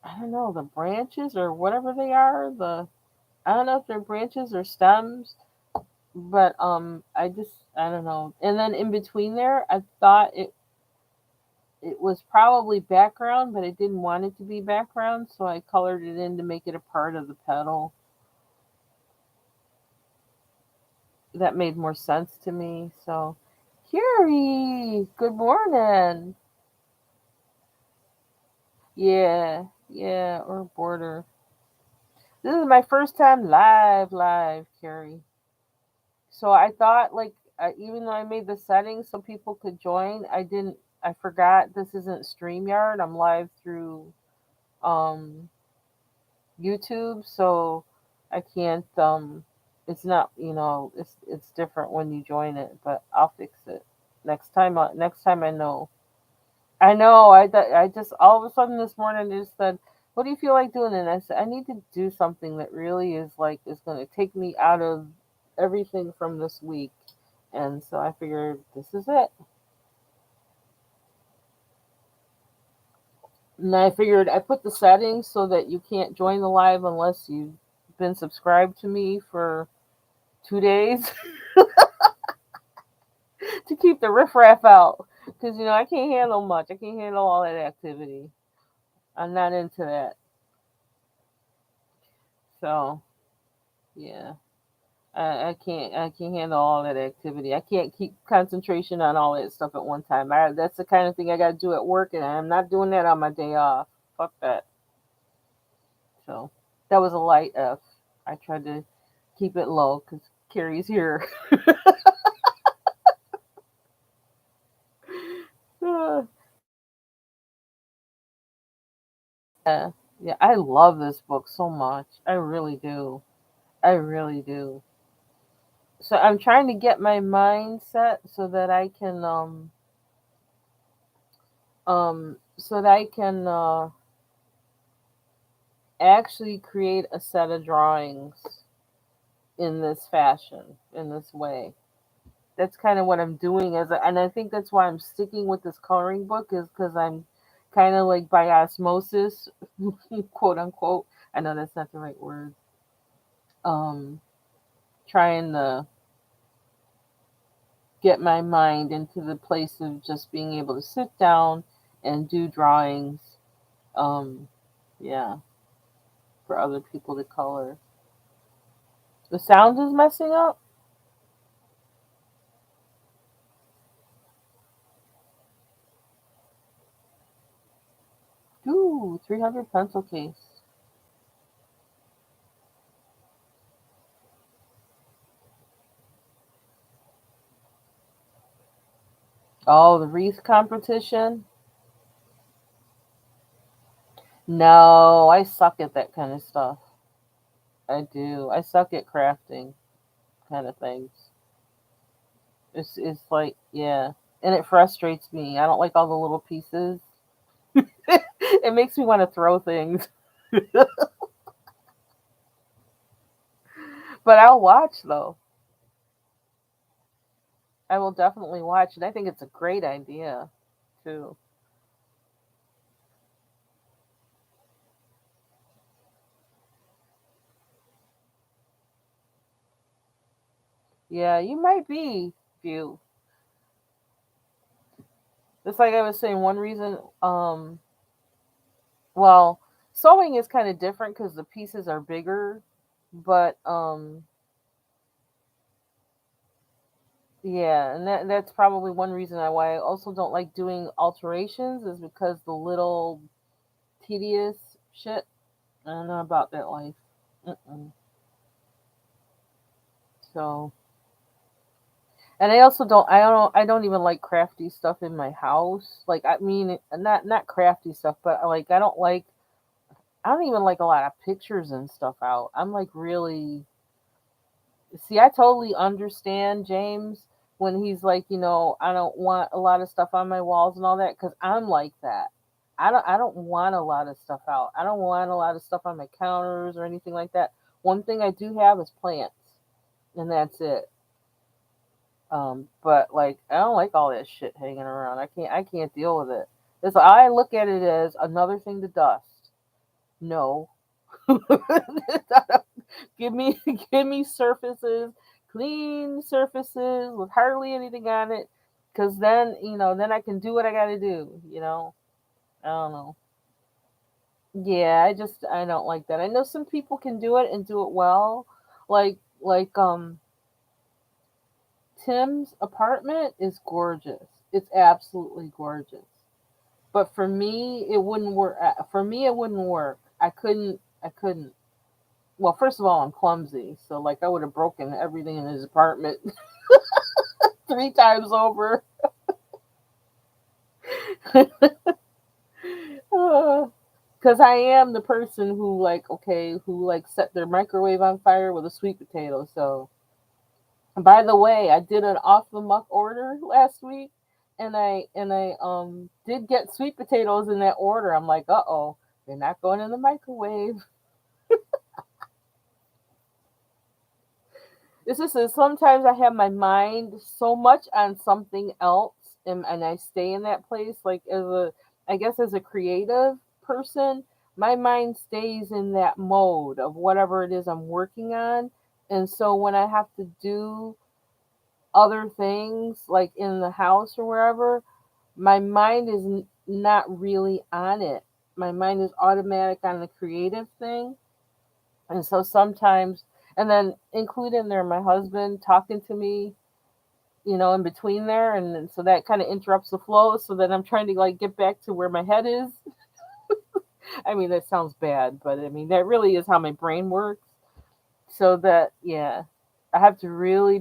I don't know, the branches or whatever they are. I don't know if they're branches or stems, but I don't know. And then in between there, I thought it was probably background, but I didn't want it to be background, so I colored it in to make it a part of the petal. That made more sense to me. So, Curie, good morning. Yeah, yeah, or border. This is my first time live, Carrie. So I thought, like, even though I made the settings so people could join, I didn't. I forgot this isn't Streamyard. I'm live through um YouTube, so I can't. It's not. It's different when you join it, but I'll fix it next time. Next time I know. I know. I just all of a sudden this morning I just said, "What do you feel like doing?" And I said, "I need to do something that really is going to take me out of everything from this week." And so I figured this is it. And I figured I put the settings so that you can't join the live unless you've been subscribed to me for 2 days to keep the riffraff out. Because I can't handle much. I can't handle all that activity. I'm not into that. So yeah. I can't handle all that activity. I can't keep concentration on all that stuff at one time. That's the kind of thing I got to do at work, and I'm not doing that on my day off. Fuck that. So that was a light F. I tried to keep it low because Carrie's here. yeah, yeah. I love this book so much. I really do. I really do. So I'm trying to get my mindset so that I can actually create a set of drawings in this fashion, in this way. That's kind of what I'm doing and I think that's why I'm sticking with this coloring book is because I'm kind of like by osmosis, quote unquote. I know that's not the right word. Um, Trying to get my mind into the place of just being able to sit down and do drawings. Um, yeah, for other people to color. The sound is messing up. Ooh, 300 pencil case. Oh, the wreath competition? No, I suck at that kind of stuff. I do. I suck at crafting kind of things. It's like, yeah. And it frustrates me. I don't like all the little pieces. It makes me want to throw things. But I'll watch though. I will definitely watch, and I think it's a great idea too. Yeah, you might be, few. It's like I was saying, one reason, well, sewing is kind of different because the pieces are bigger. But yeah, and that's probably one reason why I also don't like doing alterations is because the little tedious shit. I don't know about that life. Mm-mm. So, and I don't even like crafty stuff in my house. Like, I mean, not crafty stuff, but like, I don't even like a lot of pictures and stuff out. I'm like really, see, I totally understand James when he's like, I don't want a lot of stuff on my walls and all that, because I'm like that. I don't want a lot of stuff out. I don't want a lot of stuff on my counters or anything like that. One thing I do have is plants, and that's it. But like, I don't like all that shit hanging around. I can't deal with it. It's I look at it as another thing to dust. No. give me give me surfaces, clean surfaces with hardly anything on it, cuz then, then I can do what I got to do. I don't know. Yeah, I don't like that. I know some people can do it and do it well. Like Tim's apartment is gorgeous. It's absolutely gorgeous. But for me, it wouldn't work. For me, it wouldn't work. I couldn't. Well, first of all, I'm clumsy, so like I would have broken everything in his apartment 3 times over. Because I am the person who who like set their microwave on fire with a sweet potato. So, by the way, I did an off the muck order last week, and I did get sweet potatoes in that order. I'm like, uh-oh, they're not going in the microwave. It's just that sometimes I have my mind so much on something else, and I stay in that place. Like, I guess as a creative person, my mind stays in that mode of whatever it is I'm working on. And so when I have to do other things, like in the house or wherever, my mind is not really on it. My mind is automatic on the creative thing. And so sometimes, and then include in there my husband talking to me, in between there, and then, so that kind of interrupts the flow. So then I'm trying to like get back to where my head is. I mean, that sounds bad, but I mean that really is how my brain works. So that, yeah, I have to really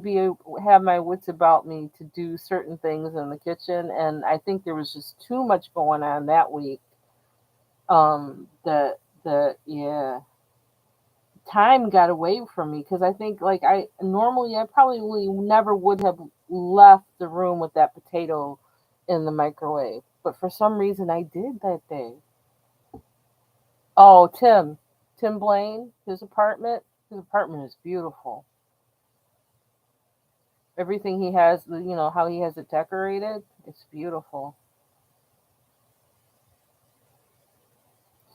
have my wits about me to do certain things in the kitchen, and I think there was just too much going on that week. That yeah, time got away from me because I think like I probably never would have left the room with that potato in the microwave, but for some reason I did that day. Oh, Tim Blaine, his apartment is beautiful. Everything he has, how he has it decorated, it's beautiful.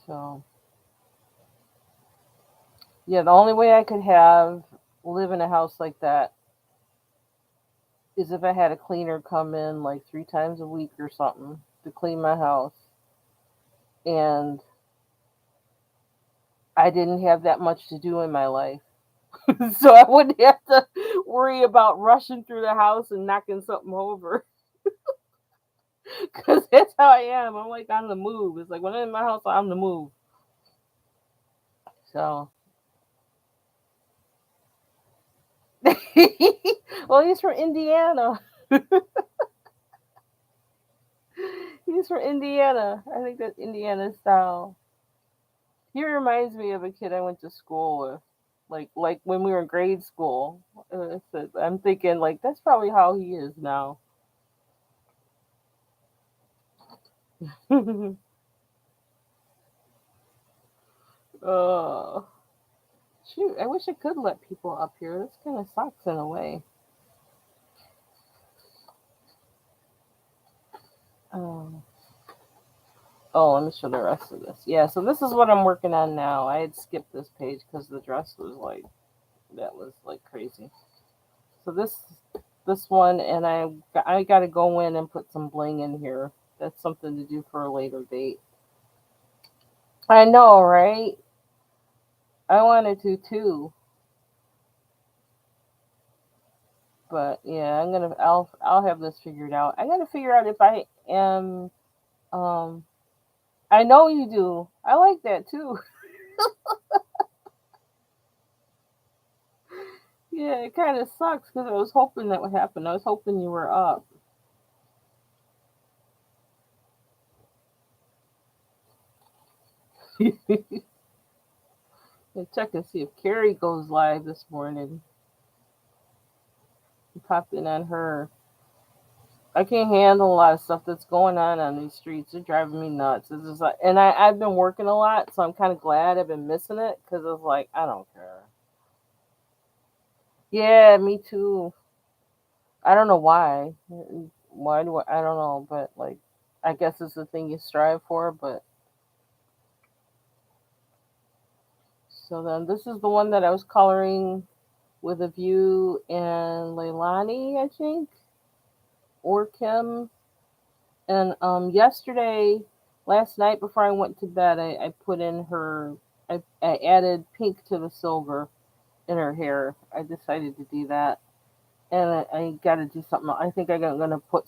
So yeah, the only way I could live in a house like that is if I had a cleaner come in like 3 times a week or something to clean my house, and I didn't have that much to do in my life. So I wouldn't have to worry about rushing through the house and knocking something over. Because that's how I am. I'm like on the move. It's like when I'm in my house, I'm on the move. So, well, he's from Indiana. He's from Indiana. I think that's Indiana style. He reminds me of a kid I went to school with, like when we were in grade school. So I'm thinking like that's probably how he is now. Oh, shoot! I wish I could let people up here. This kind of sucks in a way. Um, oh, let me show the rest of this. Yeah, so this is what I'm working on now. I had skipped this page because the dress was like that was like crazy. So this one, and I got to go in and put some bling in here. That's something to do for a later date. I know, right? I wanted to too. But yeah, I'll have this figured out. I gotta figure out if I am um I know you do. I like that too. Yeah, it kind of sucks because I was hoping that would happen. I was hoping you were up. And check and see if Carrie goes live this morning. I popped in on her. I can't handle a lot of stuff that's going on these streets. They're driving me nuts. It's just like, and I've been working a lot, so I'm kind of glad I've been missing it because it's like I don't care. Yeah, me too. I don't know why. Why do I don't know, but like, I guess it's the thing you strive for. But so then this is the one that I was coloring with a view and Leilani, I think, or Kim. And yesterday, last night before I went to bed, I put in her. I added pink to the silver in her hair. I decided to do that, and I got to do something. I think I'm gonna put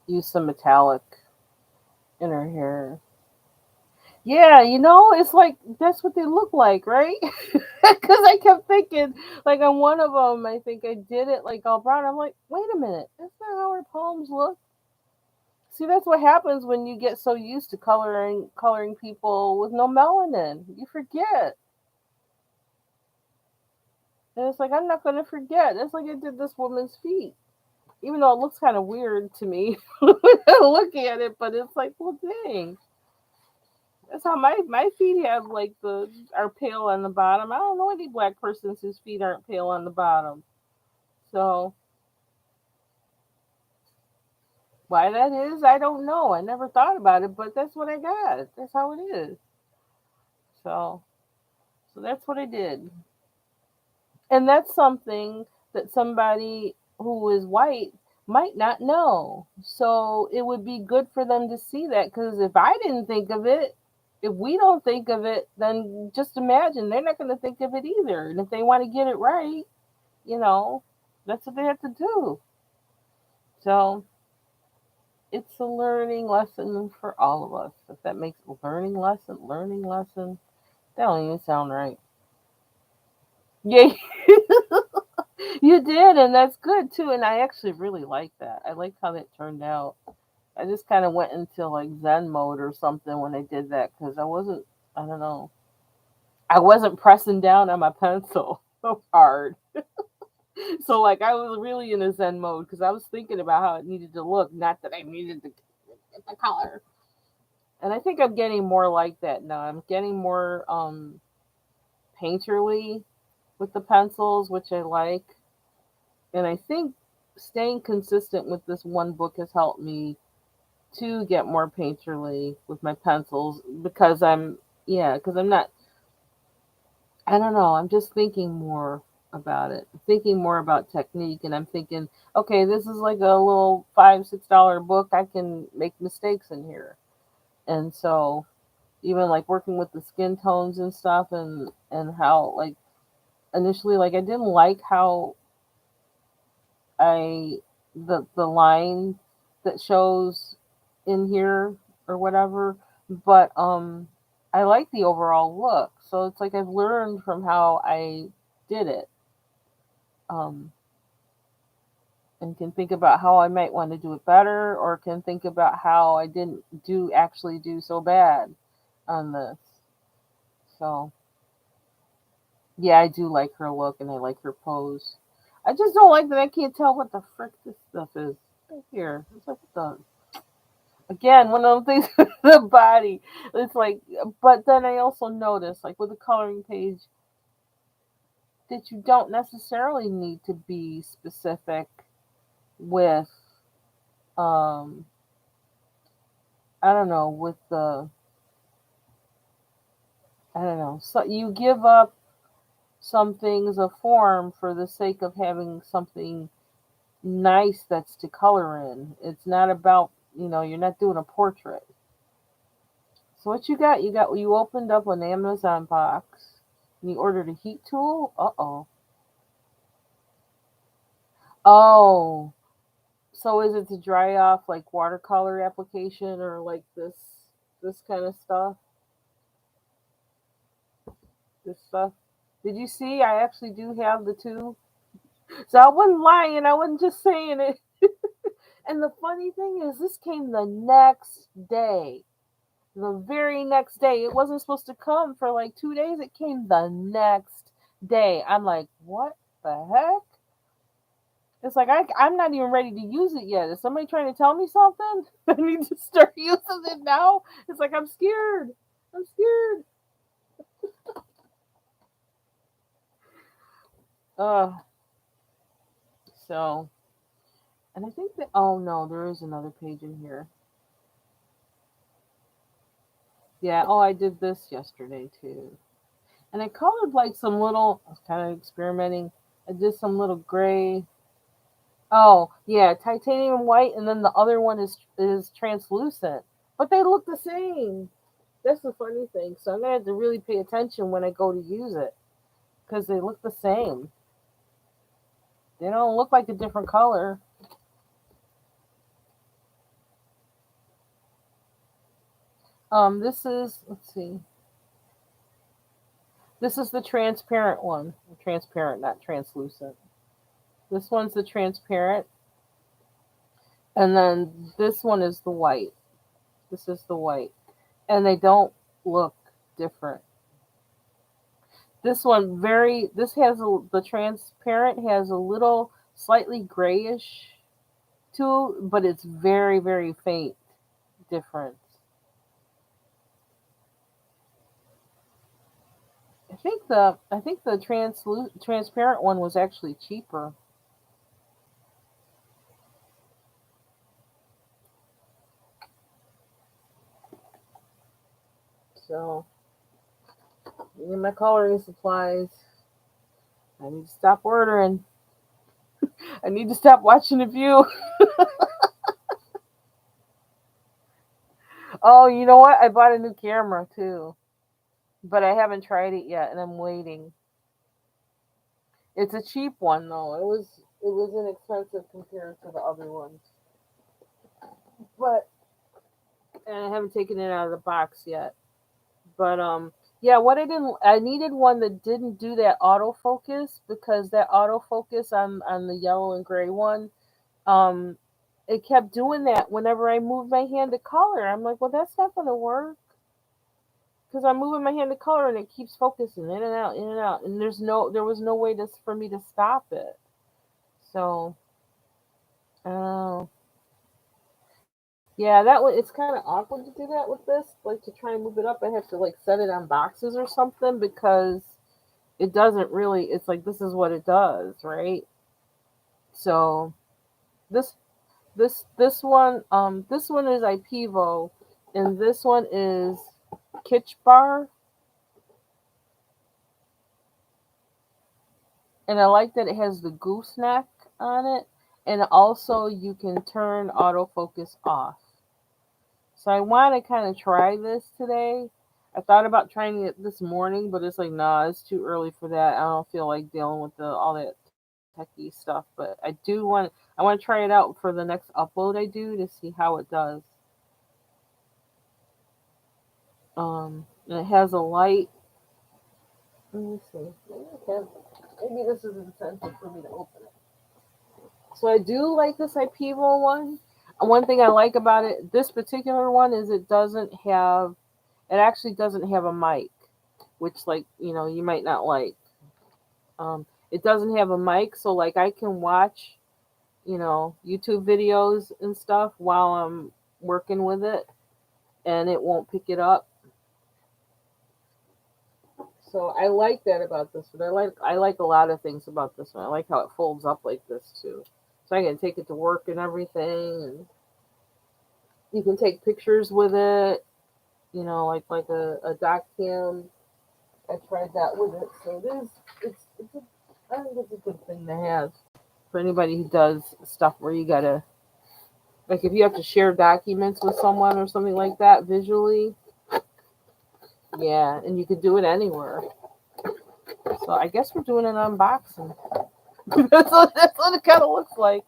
use some metallic in her hair. Yeah, it's like that's what they look like, right? Because I kept thinking, like on one of them, I think I did it like all brown. I'm like, wait a minute, that's not how her palms look. See, that's what happens when you get so used to coloring people with no melanin. You forget. And it's like I'm not gonna forget. It's like I did this woman's feet. Even though it looks kind of weird to me when I look at it, but it's like, well, dang. That's how my feet have like the are pale on the bottom. I don't know any black persons whose feet aren't pale on the bottom. So why that is, I don't know. I never thought about it, but that's what I got. That's how it is. So so that's what I did. And that's something that somebody who is white might not know. So it would be good for them to see that because if I didn't think of it, if we don't think of it, then just imagine they're not going to think of it either. And if they want to get it right, you know, that's what they have to do. So it's a learning lesson for all of us. If that makes learning lesson, that don't even sound right. Yeah, you did, and that's good too. And I actually really like that. I like how that turned out. I just kind of went into like Zen mode or something when I did that because I don't know, I wasn't pressing down on my pencil so hard. So like I was really in a Zen mode because I was thinking about how it needed to look, not that I needed to get the color. And I think I'm getting more like that now. I'm getting more painterly with the pencils, which I like. And I think staying consistent with this one book has helped me to get more painterly with my pencils because because I'm not, I don't know, I'm just thinking more about it, thinking more about technique. And I'm thinking, okay, this is like a little $5, $6 book. I can make mistakes in here. And so, even like working with the skin tones and stuff, and how like initially, like I didn't like how I the line that shows in here or whatever, but I like the overall look. So it's like I've learned from how I did it. Um and can think about how I might want to do it better or can think about how I didn't do so bad on this. So yeah, I do like her look and I like her pose. I just don't like that I can't tell what the frick this stuff is right here. It's like what the again, one of the things with the body. It's like, but then I also notice, like with the coloring page, that you don't necessarily need to be specific with, um, I don't know, with I don't know. So you give up some things of form for the sake of having something nice that's to color in. It's not about, you're not doing a portrait. So what you got? You opened up an Amazon box and you ordered a heat tool. Uh oh. Oh, so is it to dry off like watercolor application or like this kind of stuff? This stuff. Did you see? I actually do have the two. So I wasn't lying. I wasn't just saying it. And the funny thing is, this came the next day. The very next day. It wasn't supposed to come for like 2 days. It came the next day. I'm like, what the heck? It's like I'm not even ready to use it yet. Is somebody trying to tell me something? I need to start using it now. It's like I'm scared. I'm scared. Uh, so, and I think that, oh no, there is another page in here. Yeah, oh, I did this yesterday too. And I colored like some little, I was kind of experimenting. I did some little gray. Oh, yeah, titanium white, and then the other one is translucent. But they look the same. That's the funny thing. So I'm gonna have to really pay attention when I go to use it because they look the same. They don't look like a different color. This is, let's see. This is the transparent one. Transparent, not translucent. This one's the transparent, and then this one is the white. This is the white, and they don't look different. This one very. This has the transparent has a little slightly grayish to, but it's very very faint difference. I think the transparent one was actually cheaper. So in my coloring supplies, I need to stop ordering. I need to stop watching a view. Oh, you know what? I bought a new camera too, but I haven't tried it yet, and I'm waiting. It's a cheap one though. It was inexpensive compared to the other ones, but and I haven't taken it out of the box yet. But yeah, what I needed one that didn't do that autofocus because that autofocus on the yellow and gray one, um, it kept doing that whenever I moved my hand to color. I'm like, well, that's not gonna work because I'm moving my hand to color and it keeps focusing in and out, in and out, and there was no way to for me to stop it. So, oh, yeah, that one it's kind of awkward to do that with this. Like to try and move it up, I have to like set it on boxes or something because it doesn't really. It's like this is what it does, right? So this this one is IPevo, and this one is Kitch Bar, and I like that it has the gooseneck on it, and also you can turn autofocus off. So I want to kind of try this today. I thought about trying it this morning, but it's like, nah, it's too early for that. I don't feel like dealing with the all that techie stuff. But I want to try it out for the next upload I do to see how it does. And it has a light. Let me see. Maybe this is incentive for me to open it. So I do like this IPevo one. And one thing I like about it, this particular one, is it actually doesn't have a mic, which like you might not like. It doesn't have a mic, so like I can watch YouTube videos and stuff while I'm working with it, and it won't pick it up. So I like that about this one. I like a lot of things about this one. I like how it folds up like this too, so I can take it to work and everything, and you can take pictures with it. Like a doc cam. I tried that with it, so I think it's a good thing to have for anybody who does stuff where you gotta, like, if you have to share documents with someone or something like that visually. Yeah, and you could do it anywhere. So I guess we're doing an unboxing. That's what it kind of looks like.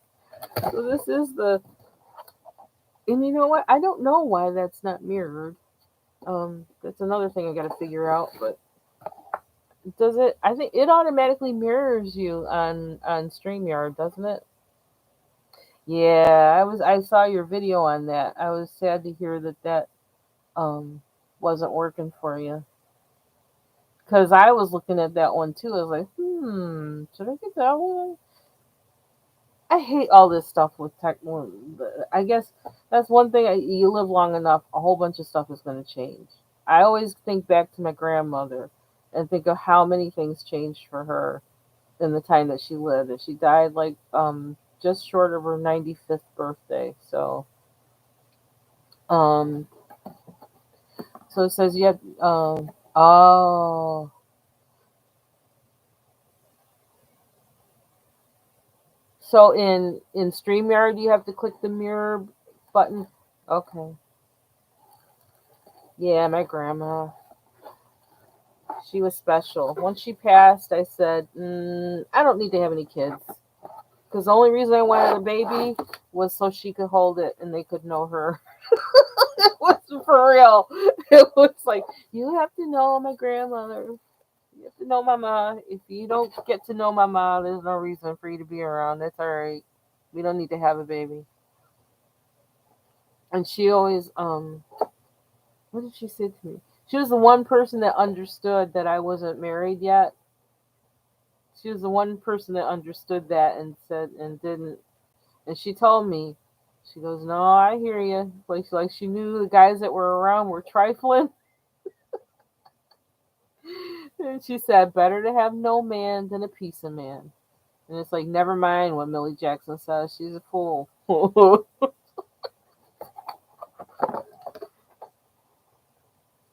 So this is the, and you know what? I don't know why that's not mirrored. That's another thing I got to figure out. But does it? I think it automatically mirrors you on Streamyard, doesn't it? Yeah, I saw your video on that. I was sad to hear that um wasn't working for you. Cause I was looking at that one too. I was like, should I get that one? I hate all this stuff with tech. I guess that's one thing. You live long enough, a whole bunch of stuff is going to change. I always think back to my grandmother and think of how many things changed for her in the time that she lived. And she died like just short of her 95th birthday. Um so it says you have oh, so in StreamYard you have to click the mirror button. Okay. Yeah, my grandma. She was special. Once she passed, I said, I don't need to have any kids. Because the only reason I wanted a baby was so she could hold it and they could know her. It was for real. It was like, you have to know my grandmother. You have to know my mom. If you don't get to know my mom, there's no reason for you to be around. That's all right. We don't need to have a baby. And she always, what did she say to me? She was the one person that understood that I wasn't married yet. She was the one person that understood that and said and didn't. And she told me, she goes, "No, I hear you." Like she knew the guys that were around were trifling. And she said, "Better to have no man than a piece of man." And it's like, never mind what Millie Jackson says. She's a fool.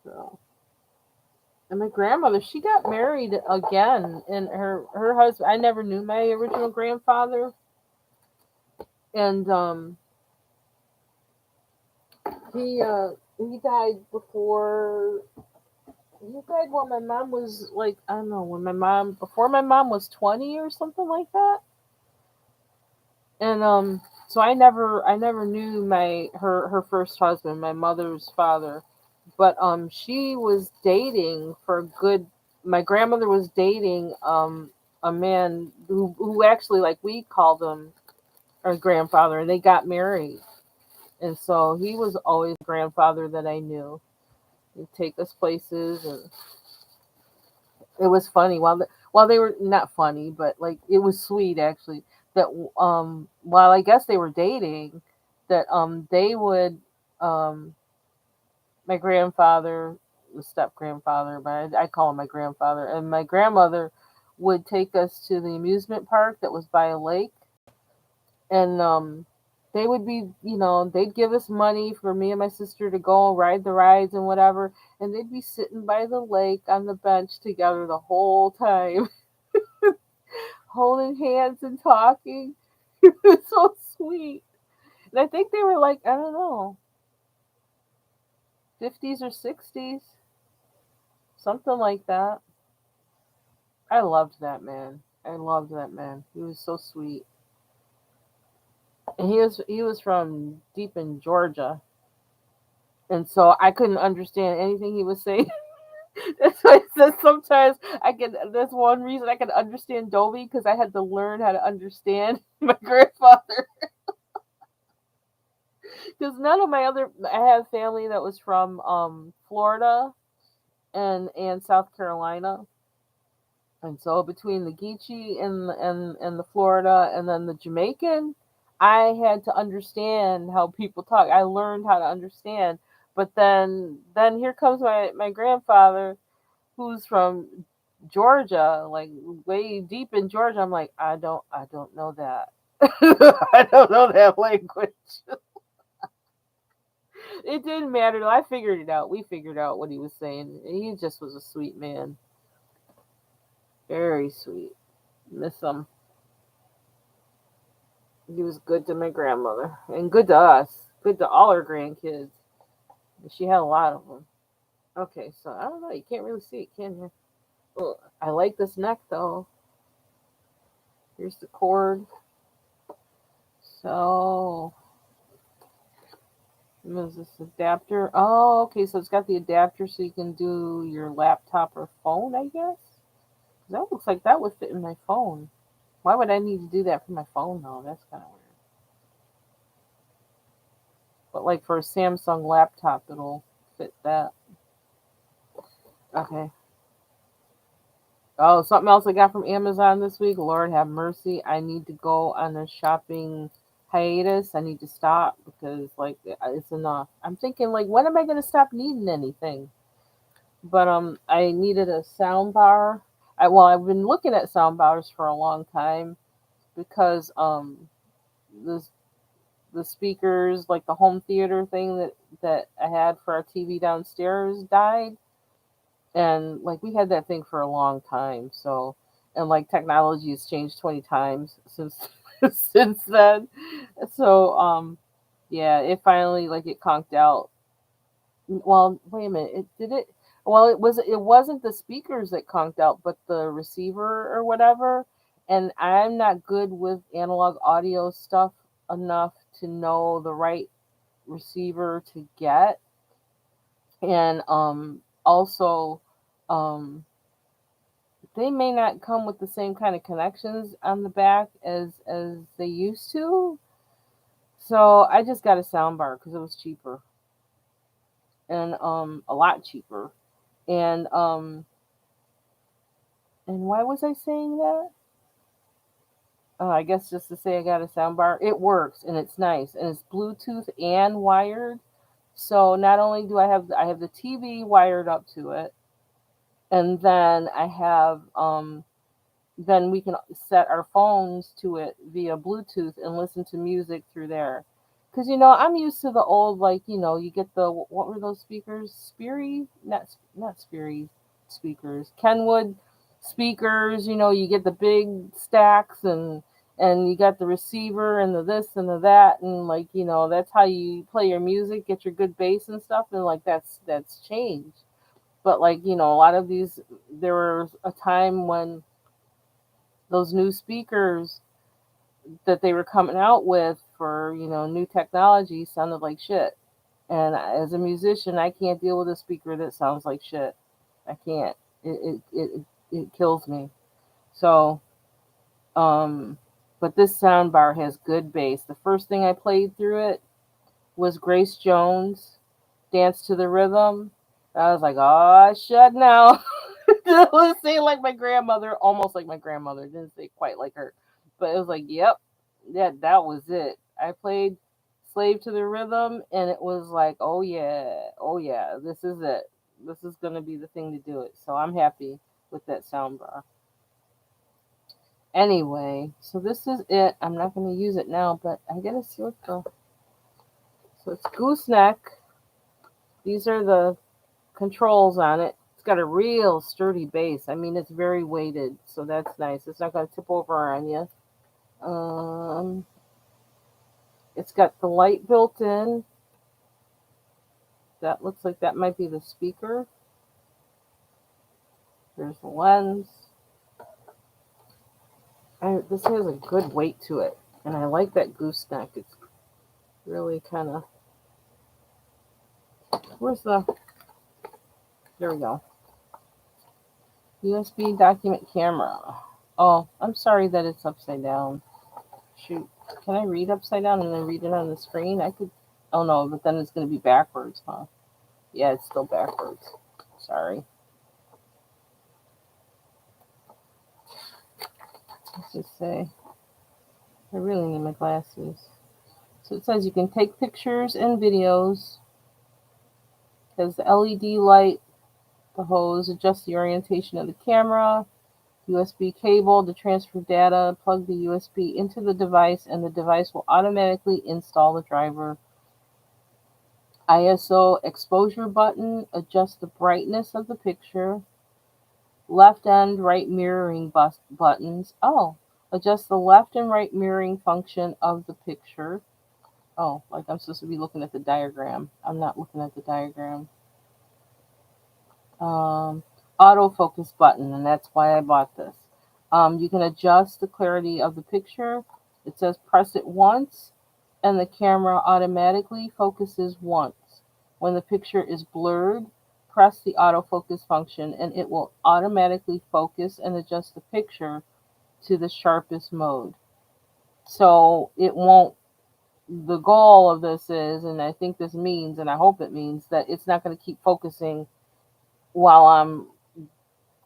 So, and my grandmother, she got married again, and her husband. I never knew my original grandfather, and he died before. He died when my mom was like, I don't know, when my mom, before my mom was 20 or something like that. And so I never knew her first husband, my mother's father. But she was dating for a good, my grandmother was dating a man who actually, like, we called him our grandfather, and they got married. And so he was always the grandfather that I knew. He'd take us places, and it was funny while they were not funny, but like it was sweet actually that while I guess they were dating, that they would um my grandfather, the step grandfather, but I call him my grandfather, and my grandmother would take us to the amusement park that was by a lake, and they would be, they'd give us money for me and my sister to go ride the rides and whatever, and they'd be sitting by the lake on the bench together the whole time, holding hands and talking. It was so sweet. And I think they were like, I don't know, 50s or 60s, something like that. I loved that man. I loved that man. He was so sweet. And he was from deep in Georgia. And so I couldn't understand anything he was saying. That's why I said sometimes I can. That's one reason I can understand Dobie, because I had to learn how to understand my grandfather. Because none of my other, I have family that was from Florida and South Carolina, and so between the Geechee and the Florida and then the Jamaican, I had to understand how people talk. I learned how to understand, but then here comes my grandfather, who's from Georgia, like way deep in Georgia. I'm like, I don't know that. I don't know that language. It didn't matter though. I figured it out. We figured out what he was saying. He just was a sweet man. Very sweet. Miss him. He was good to my grandmother and good to us. Good to all her grandkids. She had a lot of them. Okay, so I don't know. You can't really see it, can you? Oh, I like this neck though. Here's the cord. So, what is this adapter? Oh, okay. So it's got the adapter so you can do your laptop or phone, I guess. That looks like that would fit in my phone. Why would I need to do that for my phone though? That's kind of weird. But like for a Samsung laptop, it'll fit that. Okay. Oh, something else I got from Amazon this week. Lord have mercy. I need to go on a shopping hiatus. I need to stop because like it's enough. I'm thinking like when am I gonna stop needing anything? But I needed a sound bar. I've been looking at sound bars for a long time because the the speakers like the home theater thing that I had for our TV downstairs died, and like we had that thing for a long time. So and like technology has changed 20 times since since then. So yeah, it finally like it conked out. Well, wait a minute. It did it. Well, it wasn't the speakers that conked out, but the receiver or whatever. And I'm not good with analog audio stuff enough to know the right receiver to get. And also um they may not come with the same kind of connections on the back as they used to. So I just got a sound bar because it was cheaper and a lot cheaper. And why was I saying that? I guess just to say I got a sound bar. It works and it's nice and it's Bluetooth and wired. So not only do I have the TV wired up to it, and then I have then we can set our phones to it via Bluetooth and listen to music through there. Cause I'm used to the old like you get the what were those speakers? Sperry, not Sperry speakers, Kenwood speakers. You get the big stacks and you got the receiver and the this and the that and like that's how you play your music, get your good bass and stuff and like that's changed. But like a lot of these, there was a time when those new speakers that they were coming out with for new technology sounded like shit. And as a musician, I can't deal with a speaker that sounds like shit. I can't. It kills me. So, um, but this sound bar has good bass. The first thing I played through it was Grace Jones, "Dance to the Rhythm." I was like, oh shit now. It was saying like my grandmother, almost like my grandmother. Didn't say quite like her, but it was like, yep, that was it. I played "Slave to the Rhythm," and it was like, oh yeah, this is it. This is gonna be the thing to do it. So I'm happy with that soundbar. Anyway, so this is it. I'm not gonna use it now, but I gotta see what the. So it's gooseneck. These are the controls on it. It's got a real sturdy base. I mean, it's very weighted, so that's nice. It's not going to tip over on you. Um, it's got the light built in. That looks like that might be the speaker. There's the lens. This has a good weight to it, and I like that gooseneck. It's really kind of. Where's the? There we go. USB document camera. Oh, I'm sorry that it's upside down. Shoot. Can I read upside down and then read it on the screen? I could. Oh no, but then it's going to be backwards, huh? Yeah, it's still backwards. Sorry. Let's just say. I really need my glasses. So it says you can take pictures and videos. It has the LED light, the hose, adjust the orientation of the camera, USB cable to transfer data, plug the USB into the device, and the device will automatically install the driver. ISO exposure button, adjust the brightness of the picture. Left and right mirroring buttons. Oh, adjust the left and right mirroring function of the picture. Oh, like I'm supposed to be looking at the diagram. I'm not looking at the diagram. Um, Autofocus button, and that's why I bought this. You can adjust the clarity of the picture. It says press it once and the camera automatically focuses once. When the picture is blurred, press the autofocus function and it will automatically focus and adjust the picture to the sharpest mode. So it won't, the goal of this is, and I think this means, and I hope it means, that it's not going to keep focusing while I'm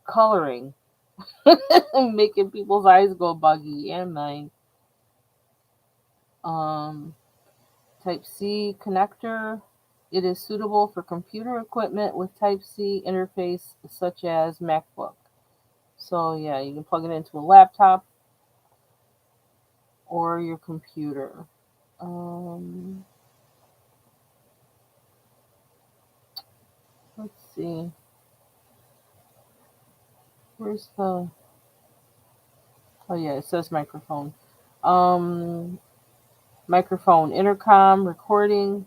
coloring, making people's eyes go buggy and mine. Um, Type C connector. It is suitable for computer equipment with Type C interface such as MacBook. So yeah, you can plug it into a laptop or your computer. Um, let's see. Where's the? Oh yeah, it says microphone. Um, Microphone, intercom, recording,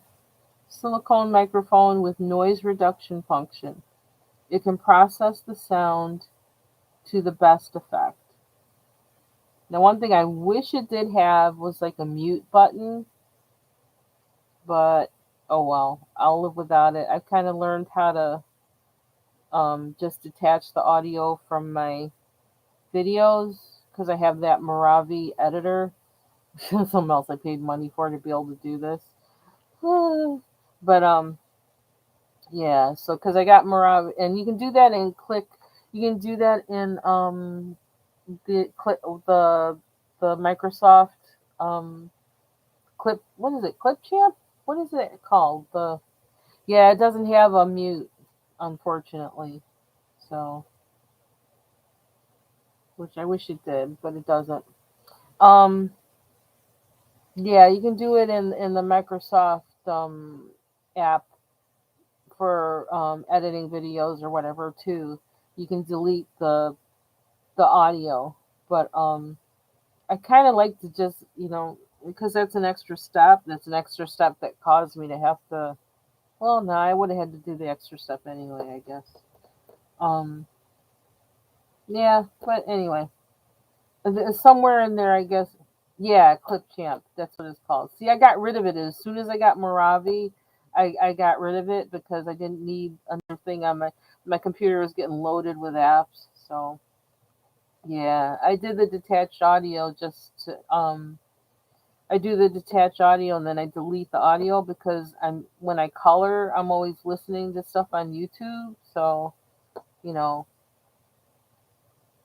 silicone microphone with noise reduction function. It can process the sound to the best effect. Now, one thing I wish it did have was like a mute button, but oh well, I'll live without it. I've kind of learned how to just detach the audio from my videos because I have that Mojave editor. Something else I paid money for to be able to do this. But yeah, so because I got Mojave, and you can do that in click. You can do that in the click the Microsoft um clip. What is it? Clip Champ? What is it called? The Yeah, it doesn't have a mute, unfortunately. So, which I wish it did, but it doesn't. Um, yeah, you can do it in the Microsoft app for editing videos or whatever too. You can delete the audio, but I kind of like to just because that's an extra step. That's an extra step that caused me to have to. Well, no, I would have had to do the extra step anyway, I guess. Um, yeah, but anyway, somewhere in there, I guess. Yeah, Clipchamp. That's what it's called. See, I got rid of it as soon as I got Mojave. I got rid of it because I didn't need another thing on my computer was getting loaded with apps. So yeah, I did the detached audio just to I do the detached audio and then I delete the audio because I'm when I color, I'm always listening to stuff on YouTube. So, you know,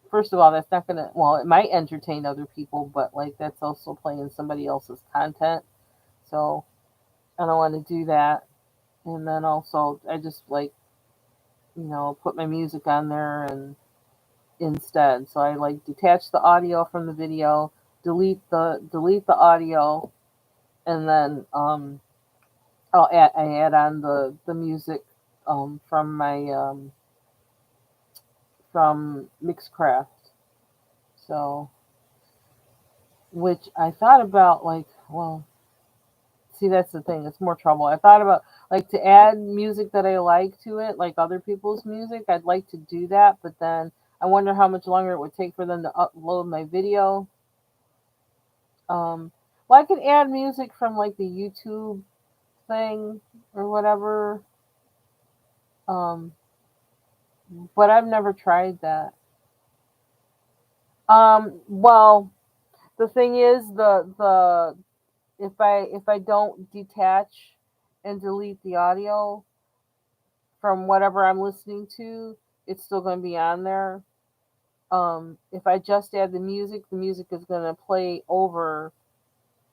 first of all, that's not gonna well, it might entertain other people, but like that's also playing somebody else's content. So I don't want to do that. And then also I just like, put my music on there and instead. So I like detach the audio from the video, delete the audio, and then I add on the music from my from Mixcraft. So which I thought about like well see that's the thing it's more trouble. I thought about like to add music that I like to it like other people's music. I'd like to do that, but then I wonder how much longer it would take for them to upload my video. Um, well, I could add music from like the YouTube thing or whatever. Um, but I've never tried that. Well, the thing is, the if I don't detach and delete the audio from whatever I'm listening to, it's still going to be on there. If I just add the music is going to play over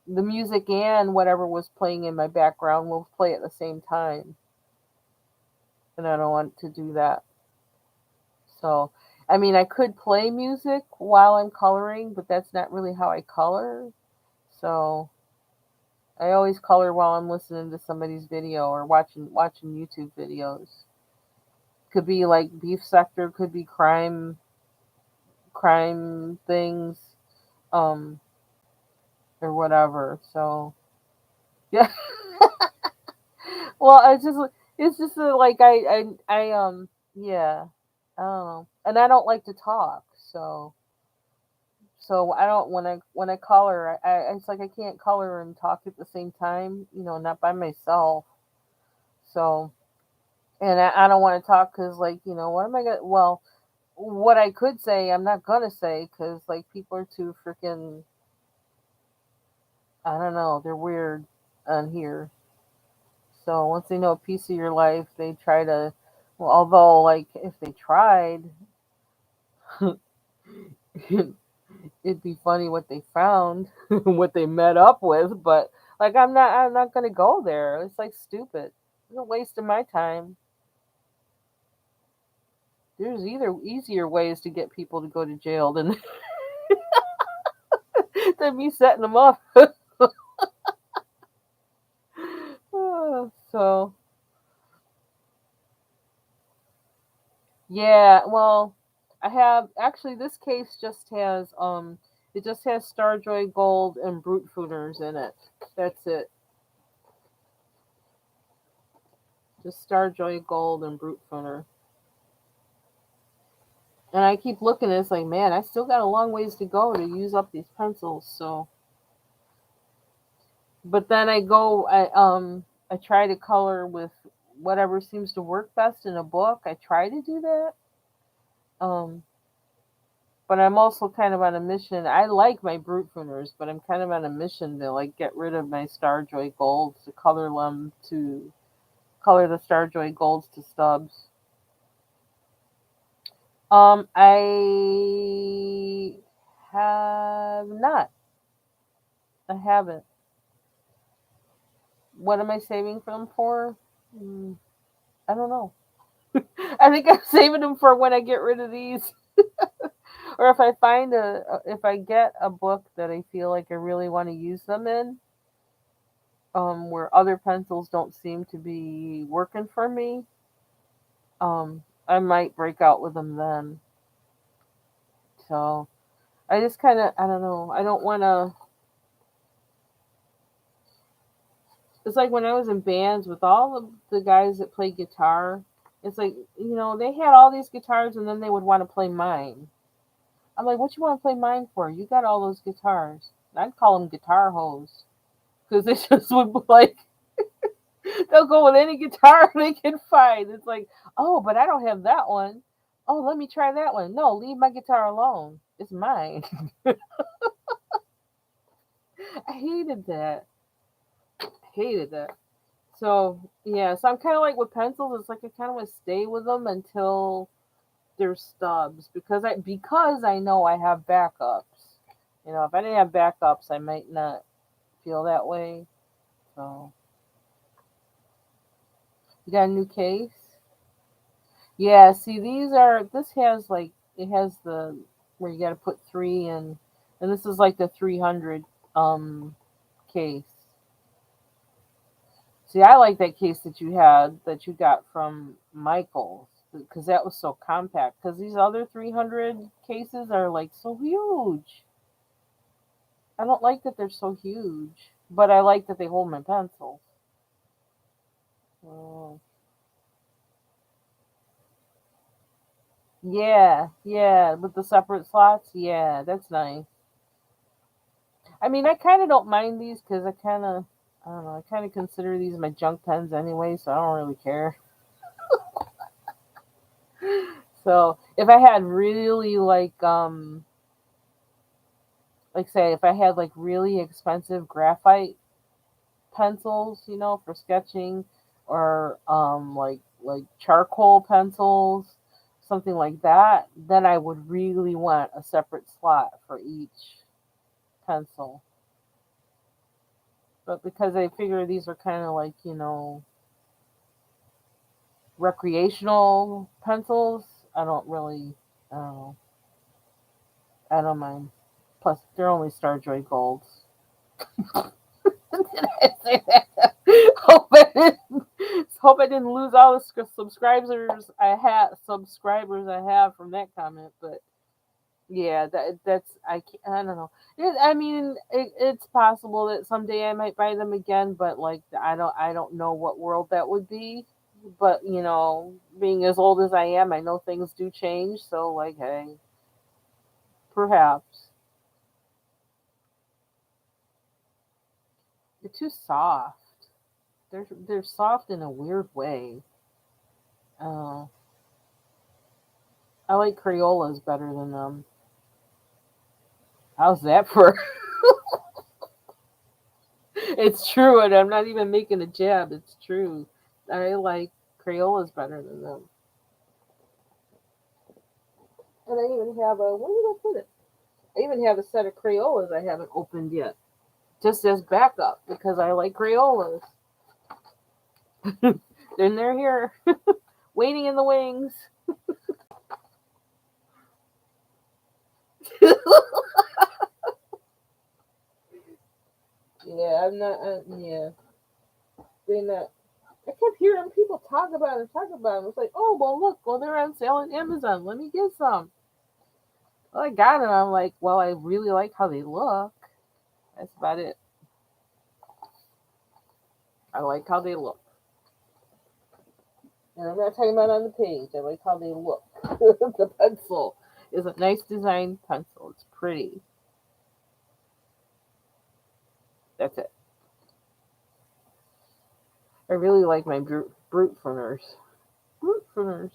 the music and whatever was playing in my background will play at the same time, and I don't want to do that. So, I mean, I could play music while I'm coloring, but that's not really how I color. So, I always color while I'm listening to somebody's video or watching YouTube videos. Could be like beef sector, could be crime things, um, or whatever. So yeah. Well, it's just like I yeah. I don't know, and I don't like to talk, so So I don't when I color, it's like I can't color and talk at the same time. Not by myself. So and I don't want to talk because like what am I gonna? Well, what I could say, I'm not gonna say because like people are too freaking. I don't know. They're weird on here. So once they know a piece of your life, they try to. Well, although like if they tried, it'd be funny what they found, what they met up with. But like I'm not gonna go there. It's like stupid. It's a waste of my time. There's either easier ways to get people to go to jail than than me setting them up. So yeah, well, I have actually this case just has it just has Starjoy Gold and Brute Fooders in it. That's it. Just Starjoy Gold and Brute Fooder. And I keep looking and it's like, man, I still got a long ways to go to use up these pencils. So, but then I try to color with whatever seems to work best in a book. I try to do that. Um, but I'm also kind of on a mission. I like my brute fooners, but I'm kind of on a mission to like get rid of my Starjoy Golds to color the Starjoy Golds to stubs. I have not. I haven't. What am I saving for them for? Mm, I don't know. I think I'm saving them for when I get rid of these, or if I find if I get a book that I feel like I really want to use them in, where other pencils don't seem to be working for me, I might break out with them then. So I just kind of, I don't know. I don't want to. It's like when I was in bands with all of the guys that play guitar. It's like they had all these guitars and then they would want to play mine. I'm like, what you want to play mine for? You got all those guitars. And I'd call them guitar hoes because they just would like they'll go with any guitar they can find. It's like, oh, but I don't have that one. Oh, let me try that one. No, leave my guitar alone. It's mine. I hated that. Hated that. So yeah, so I'm kind of like with pencils. It's like I kind of want to stay with them until they're stubs because I know I have backups. If I didn't have backups, I might not feel that way. So you got a new case? Yeah. See, these are. This has like it has the where you got to put three in, and this is like the 300 case. See, I like that case that you got from Michael's because that was so compact. Because these other 300 cases are like so huge. I don't like that they're so huge, but I like that they hold my pencils. Oh. Yeah, yeah, with the separate slots. Yeah, that's nice. I mean, I kind of don't mind these because I don't know, I kind of consider these my junk pens anyway, so I don't really care. So if I had really like say if I had like really expensive graphite pencils, for sketching, or like charcoal pencils, something like that, then I would really want a separate slot for each pencil. But because I figure these are kind of like recreational pencils, I don't really, I don't know, I don't mind. Plus, they're only Starjoy Golds. Did I say that? Hope I didn't lose all the subscribers I have from that comment. But yeah, I don't know. I mean, it's possible that someday I might buy them again, but like I don't know what world that would be. But being as old as I am, I know things do change. So like, hey, perhaps. They're too soft. They're soft in a weird way. Uh, I like Crayolas better than them. How's that for? It's true, and I'm not even making a jab. It's true. I like Crayolas better than them. And I even have a where did I put it? I even have a set of Crayolas I haven't opened yet, just as backup because I like Crayolas. Then they're here, waiting in the wings. Yeah, I'm not. Yeah, they're not. I kept hearing people talk about them. It's like, oh well, look, well they're on sale on Amazon. Let me get some. Well, I got it. I'm like, well, I really like how they look. That's about it. I like how they look, and I'm not talking about on the page. I like how they look. The pencil is a nice design pencil. It's pretty. That's it. I really like my brute printers. Brute printers.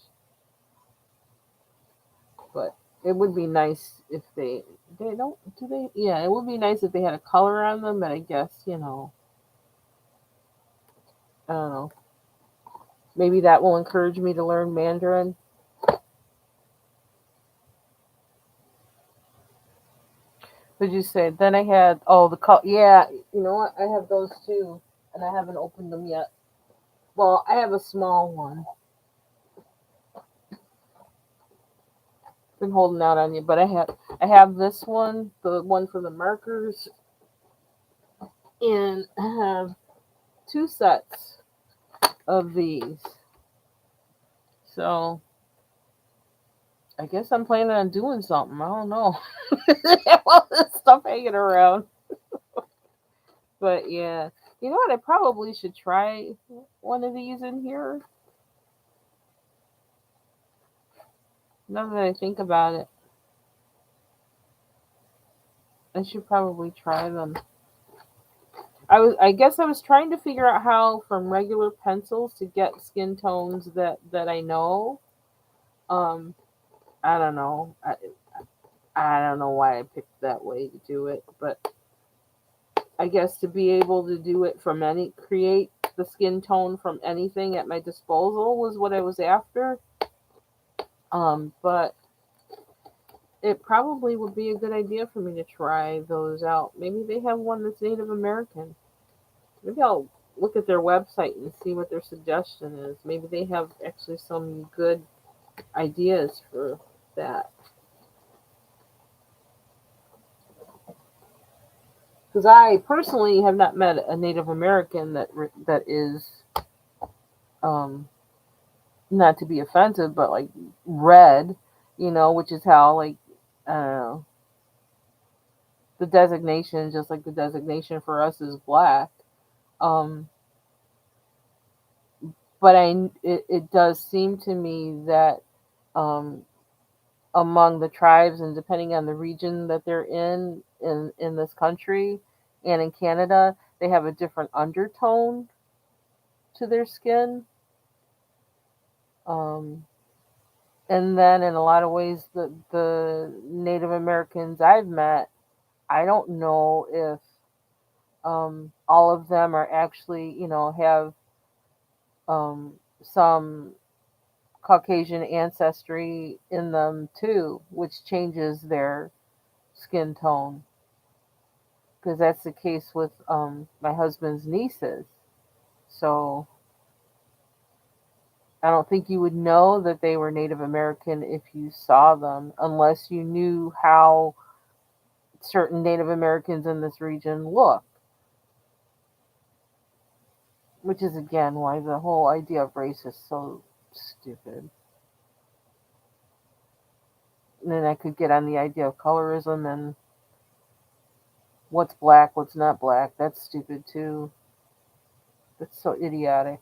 But it would be nice if they don't do they yeah, it would be nice if they had a color on them, but I guess, I don't know. Maybe that will encourage me to learn Mandarin. Would you say? Then I had the color. Yeah, you know what? I have those too, and I haven't opened them yet. Well, I have a small one. Been holding out on you, but I have this one, the one for the markers, and I have two sets of these. So I guess I'm planning on doing something. I don't know. All this stuff hanging around. But yeah. You know what? I probably should try one of these in here. Now that I think about it, I should probably try them. I guess I was trying to figure out how from regular pencils to get skin tones that I know. Um, I don't know. I don't know why I picked that way to do it, but I guess to be able to do it from create the skin tone from anything at my disposal was what I was after. But it probably would be a good idea for me to try those out. Maybe they have one that's Native American. Maybe I'll look at their website and see what their suggestion is. Maybe they have actually some good ideas for that. Because I personally have not met a Native American that is um, not to be offensive, but like red, which is how like I don't know the designation, just like the designation for us is black. Um, but it does seem to me that um, among the tribes and depending on the region that they're in this country and in Canada, they have a different undertone to their skin. Um, and then in a lot of ways, the Native Americans I've met, I don't know if all of them are actually, have some Caucasian ancestry in them too, which changes their skin tone. Because that's the case with my husband's nieces. So I don't think you would know that they were Native American if you saw them, unless you knew how certain Native Americans in this region look. Which is again why the whole idea of race is so stupid. And then I could get on the idea of colorism and what's black, what's not black. That's stupid too. That's so idiotic.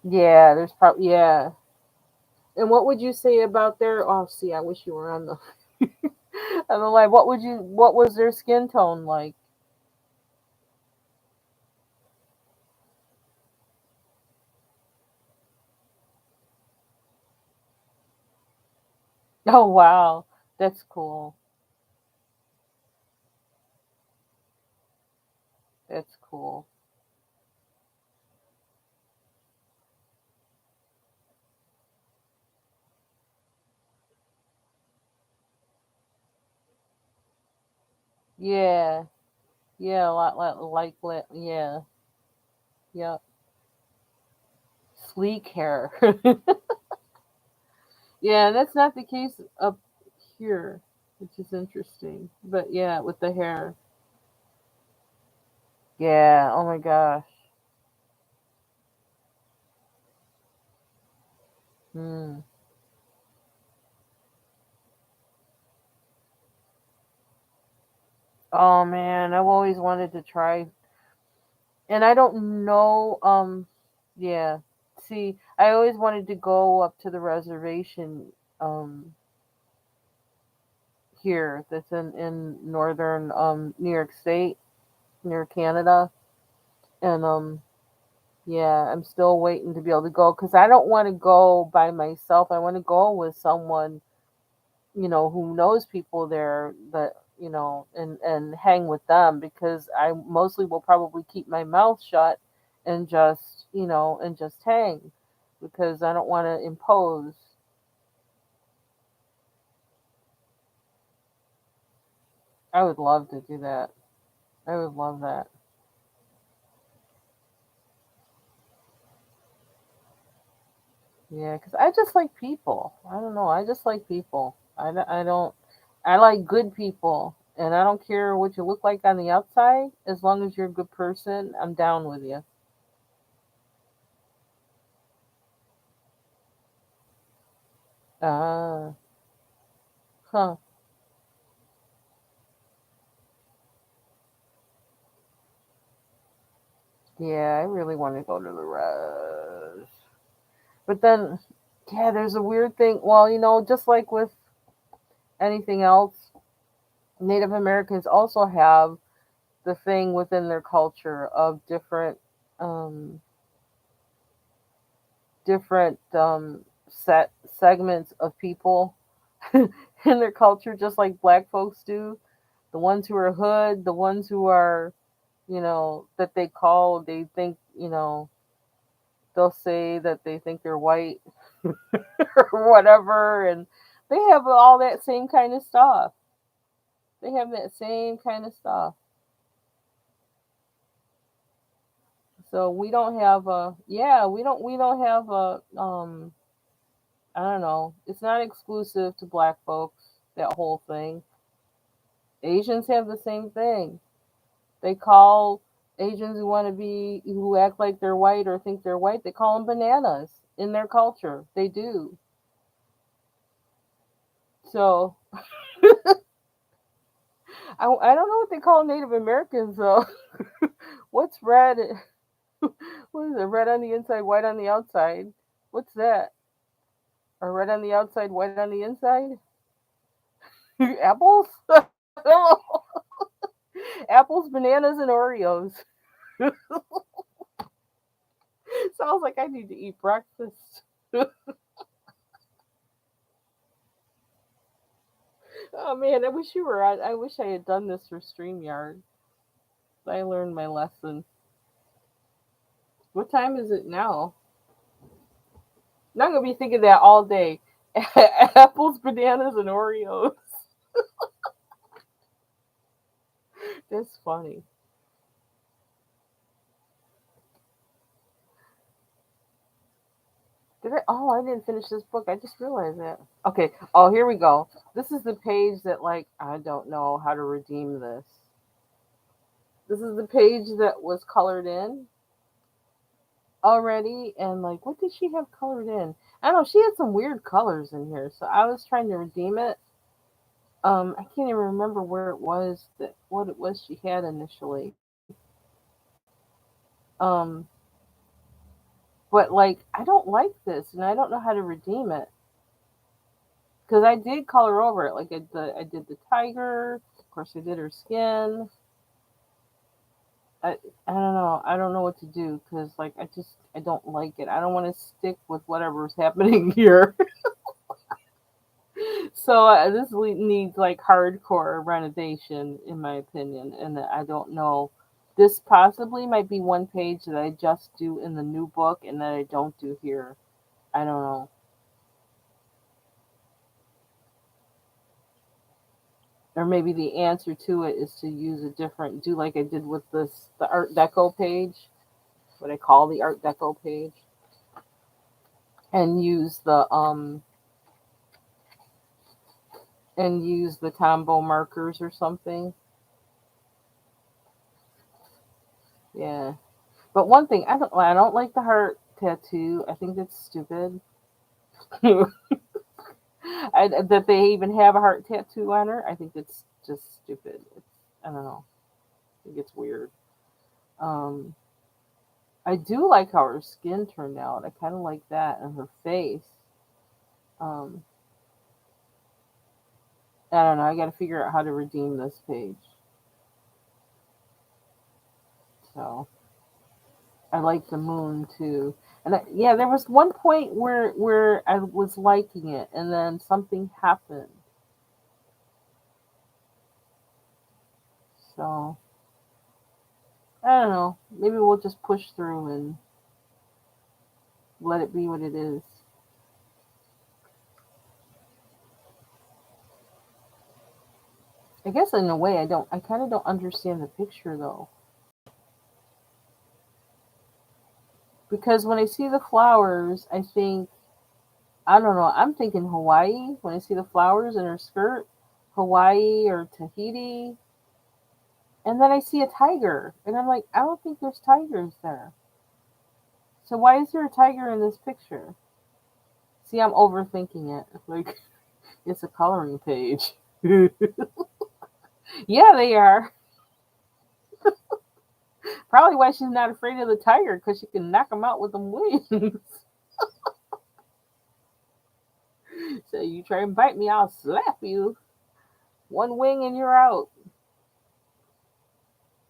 Yeah, there's probably yeah. And what would you say about their? Oh, see, I wish you were on the. And I'm like, what was their skin tone like? Oh wow, that's cool. That's cool. Yeah, yeah, a lot yeah, yeah, sleek hair. Yeah, that's not the case up here, which is interesting. But yeah, with the hair. Yeah, oh my gosh. Hmm. Oh man, I've always wanted to try, and I don't know. Yeah. See, I always wanted to go up to the reservation um here that's in northern New York State near Canada, and yeah, I'm still waiting to be able to go because I don't want to go by myself. I want to go with someone who knows people there that and hang with them because I mostly will probably keep my mouth shut and just hang because I don't want to impose. I would love to do that. I would love that. Yeah, because I just like people. I don't know. I just like people. I don't. I like good people, and I don't care what you look like on the outside. As long as you're a good person, I'm down with you. Ah, huh. Yeah, I really want to go to the res. But then, yeah, there's a weird thing. Well, just like with anything else, Native Americans also have the thing within their culture of um, different segments of people in their culture, just like black folks do. The ones who are hood, the ones who are, that they think, they'll say that they think they're white or whatever, and they have all that same kind of stuff. They have that same kind of stuff. So we don't have a yeah, we don't have a I don't know. It's not exclusive to black folks, that whole thing. Asians have the same thing. They call Asians who act like they're white or think they're white, they call them bananas in their culture. They do. So I don't know what they call Native Americans though. What's red? What is it? Red on the inside, white on the outside. What's that? Or red on the outside, white on the inside? Apples? Apples, bananas, and Oreos. Sounds like I need to eat breakfast. Oh man, I wish you were on. I wish I had done this for StreamYard. I learned my lesson. What time is it now? Now I'm gonna be thinking that all day. Apples, bananas, and Oreos. That's funny. Did I? Oh, I didn't finish this book. I just realized that. Okay. Oh, here we go. This is the page that, like, I don't know how to redeem this. This is the page that was colored in already, and like, what did she have colored in? I don't know. She had some weird colors in here, so I was trying to redeem it. I can't even remember where it was that what it was she had initially. Um, but like, I don't like this, and I don't know how to redeem it. because I did color over it. Like I did the tiger. Of course, I did her skin. I I don't know. I don't know what to do because like I don't like it. I don't want to stick with whatever's happening here. So this needs like hardcore renovation, in my opinion, and I don't know. This possibly might be one page that I just do in the new book and that I don't do here. I don't know. Or maybe the answer to it is to use a different, do like I did with the Art Deco page, what I call the Art Deco page, and use the Tombow markers or something. Yeah. But one thing I don't like the heart tattoo. I think that's stupid. That they even have a heart tattoo on her. I think it's just stupid. I don't know. I think it's weird. Um, I do like how her skin turned out. I kind of like that and her face. Um, I don't know. I got to figure out how to redeem this page. So I like the moon too. And yeah, there was one point where I was liking it, and then something happened. So I don't know. Maybe we'll just push through and let it be what it is. I guess in a way I don't. I kind of don't understand the picture though, because when I see the flowers, I think I don't know. I'm thinking Hawaii when I see the flowers in her skirt, Hawaii or Tahiti, and then I see a tiger, and I'm like, I don't think there's tigers there. So why is there a tiger in this picture? See, I'm overthinking it. Like it's a coloring page. Yeah, they are. Probably why she's not afraid of the tiger because she can knock him out with them wings. So you try and bite me, I'll slap you. One wing and you're out.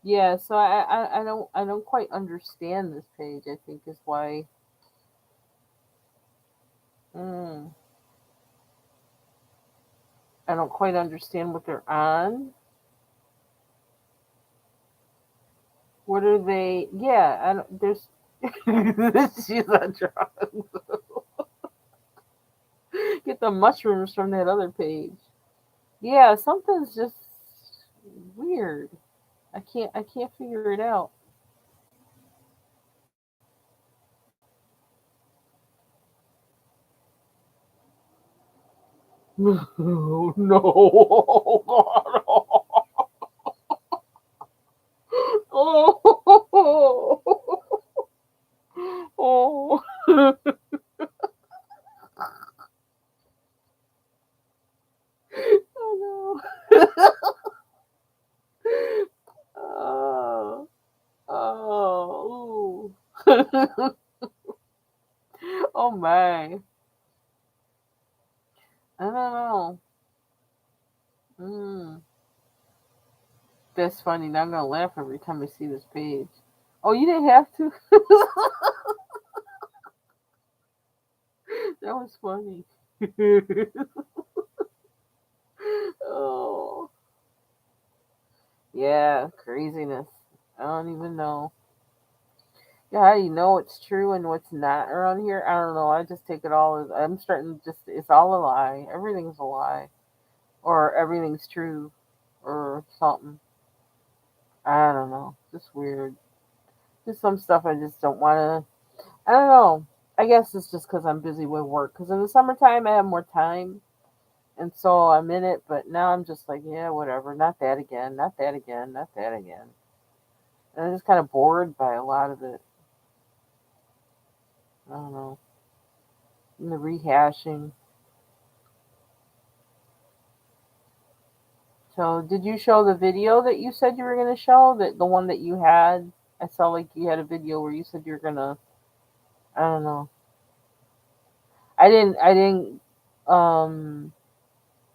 Yeah, so I don't quite understand this page. I think is why. Mm, I don't quite understand what they're on. What are they? Yeah, I don't, there's. She's on drugs. Get the mushrooms from that other page. Yeah, something's just weird. I can't figure it out. Oh, no. Oh. Oh. Oh no. Oh. Oh. Ooh. Oh my. I don't know. Mm. That's funny. Now I'm gonna laugh every time I see this page. Oh, you didn't have to. That was funny. Oh. Yeah, craziness. I don't even know. Yeah, how do you know what's true and what's not around here? I don't know. I just take it all as I'm starting to just it's all a lie. Everything's a lie. Or everything's true or something. I don't know. Just weird. Just some stuff I just don't want to. I don't know. I guess it's just because I'm busy with work. Because in the summertime, I have more time. And so I'm in it. But now I'm just like, yeah, whatever. Not that again. Not that again. Not that again. And I'm just kind of bored by a lot of it. I don't know. And the rehashing. So, did you show the video that you said you were going to show? That the one that you had? I saw like you had a video where you said you were going to. I don't know. I didn't. I didn't.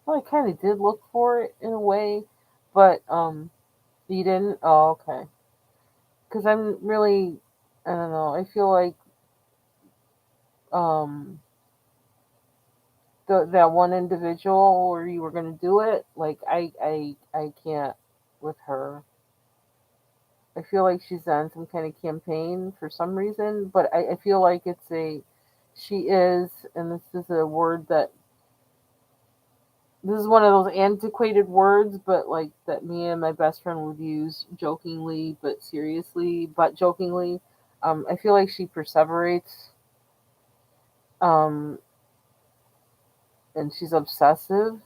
Well, I kind of did look for it in a way, but you didn't. Oh, okay. Because I'm really, I don't know. I feel like um that one individual where you were gonna do it, like I can't with her. I feel like she's on some kind of campaign for some reason, but I feel like she is, and this is a word that this is one of those antiquated words, but like that me and my best friend would use jokingly, but seriously, but jokingly. I feel like she perseverates, um, and she's obsessive,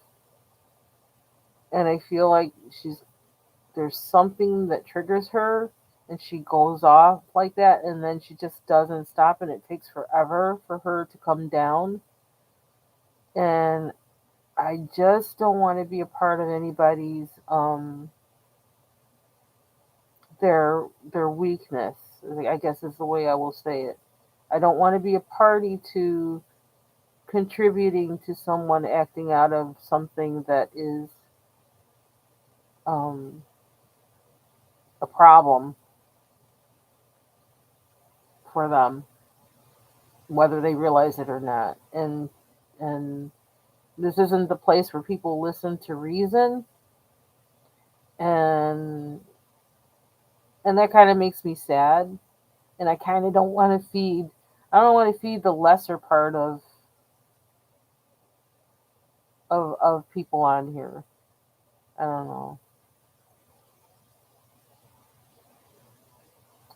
and I feel like there's something that triggers her, and she goes off like that, and then she just doesn't stop, and it takes forever for her to come down. And I just don't want to be a part of anybody's their weakness. I guess is the way I will say it. I don't want to be a party to contributing to someone acting out of something that is um, a problem for them, whether they realize it or not. And this isn't the place where people listen to reason, and that kind of makes me sad. And I kind of don't want to feed. I don't want to feed the lesser part of people on here. I don't know.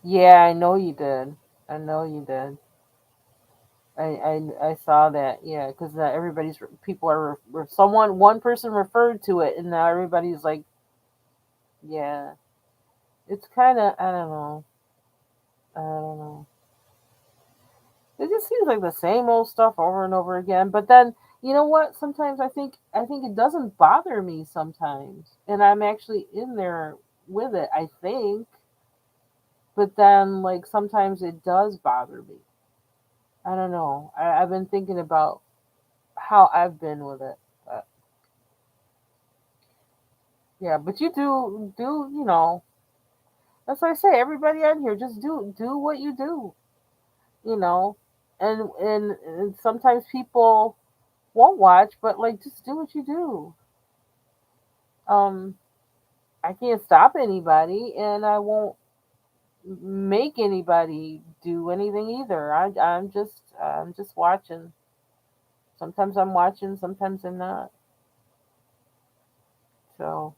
Yeah, I know you did. I know you did. I saw that. Yeah, because everybody's people someone one person referred to it, and now everybody's like, yeah. It's kind of I don't know. I don't know. It just seems like the same old stuff over and over again. But then you know what? Sometimes I think it doesn't bother me sometimes, and I'm actually in there with it. I think, but then like sometimes it does bother me. I don't know. I've been thinking about how I've been with it. But yeah, but you do that's what I say. Everybody on here, just do what you do, you know, and sometimes people won't watch, but like just do what you do. Um, I can't stop anybody, and I won't make anybody do anything either. I'm just watching. Sometimes I'm watching, sometimes I'm not. So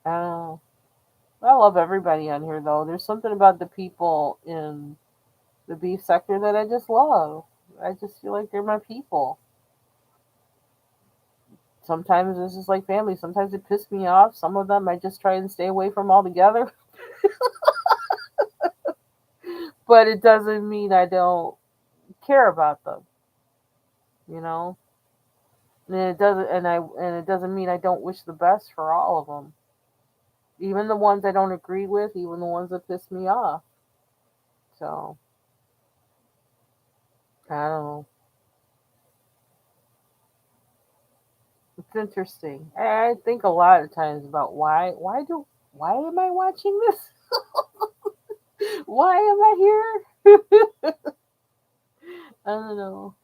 I don't know. I love everybody on here though. There's something about the people in the beef sector that I just love. I just feel like they're my people. Sometimes it's just like family. Sometimes it pisses me off. Some of them I just try and stay away from altogether. But it doesn't mean I don't care about them, you know. And it doesn't mean I don't wish the best for all of them. Even the ones I don't agree with, even the ones that piss me off. So I don't know. It's interesting. I think a lot of times about why am I watching this? Why am I here? I don't know.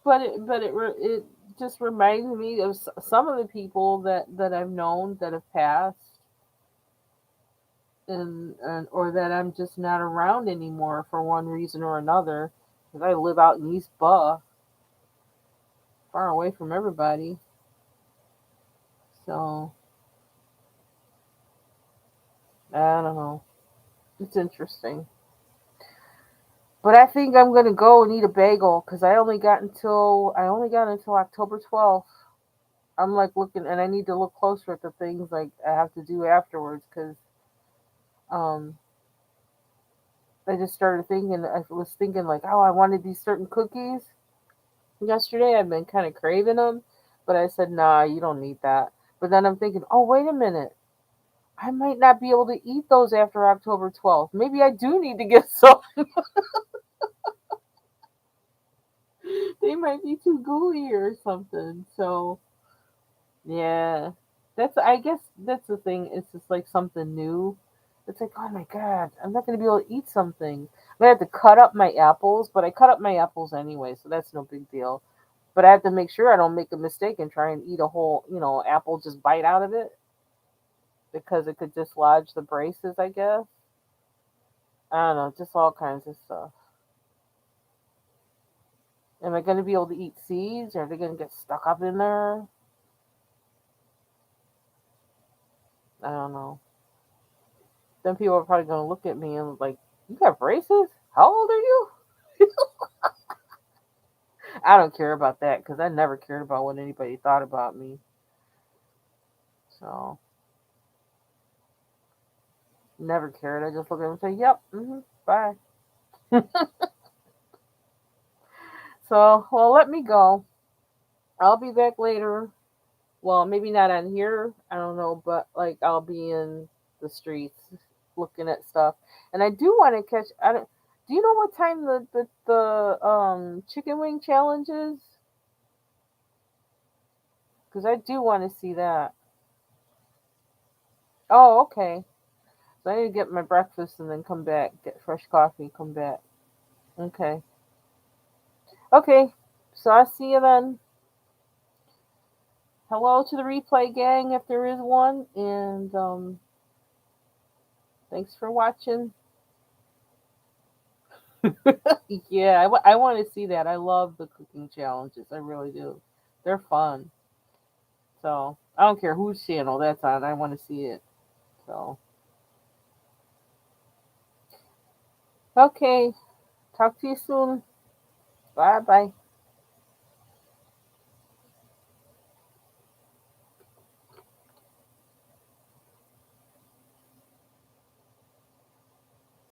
But it just reminds me of some of the people that I've known that have passed, and or that I'm just not around anymore for one reason or another. Because I live out in East Buff, far away from everybody. So I don't know. It's interesting. But I think I'm gonna go and eat a bagel because I only got until October 12th. I'm like looking, and I need to look closer at the things like I have to do afterwards because um I just started thinking. I was thinking like, oh, I wanted these certain cookies yesterday. I've been kind of craving them, but I said, nah, you don't need that. But then I'm thinking, oh, wait a minute. I might not be able to eat those after October 12th. Maybe I do need to get some. They might be too gooey or something. So yeah, I guess that's the thing. It's just like something new. It's like, oh my god, I'm not gonna be able to eat something. I have to cut up my apples, but I cut up my apples anyway, so that's no big deal. But I have to make sure I don't make a mistake and try and eat a whole, apple, just bite out of it because it could dislodge the braces, I guess. I don't know, just all kinds of stuff. Am I going to be able to eat seeds? Or are they going to get stuck up in there? I don't know. Then people are probably going to look at me and like, you got braces? How old are you? I don't care about that because I never cared about what anybody thought about me. So, never cared. I just look at them and say, yep, bye. So, well, let me go. I'll be back later. Well, maybe not on here. I don't know, but like I'll be in the streets looking at stuff. And I do want to catch. I don't. Do you know what time the chicken wing challenge is? Because I do want to see that. Oh, okay. So I need to get my breakfast and then come back, get fresh coffee, come back. Okay. Okay. So I'll see you then. Hello to the replay gang if there is one, and thanks for watching. Yeah, I want to see that. I love the cooking challenges. I really do. They're fun. So I don't care whose channel that's on. I want to see it. So okay. Talk to you soon. Bye bye.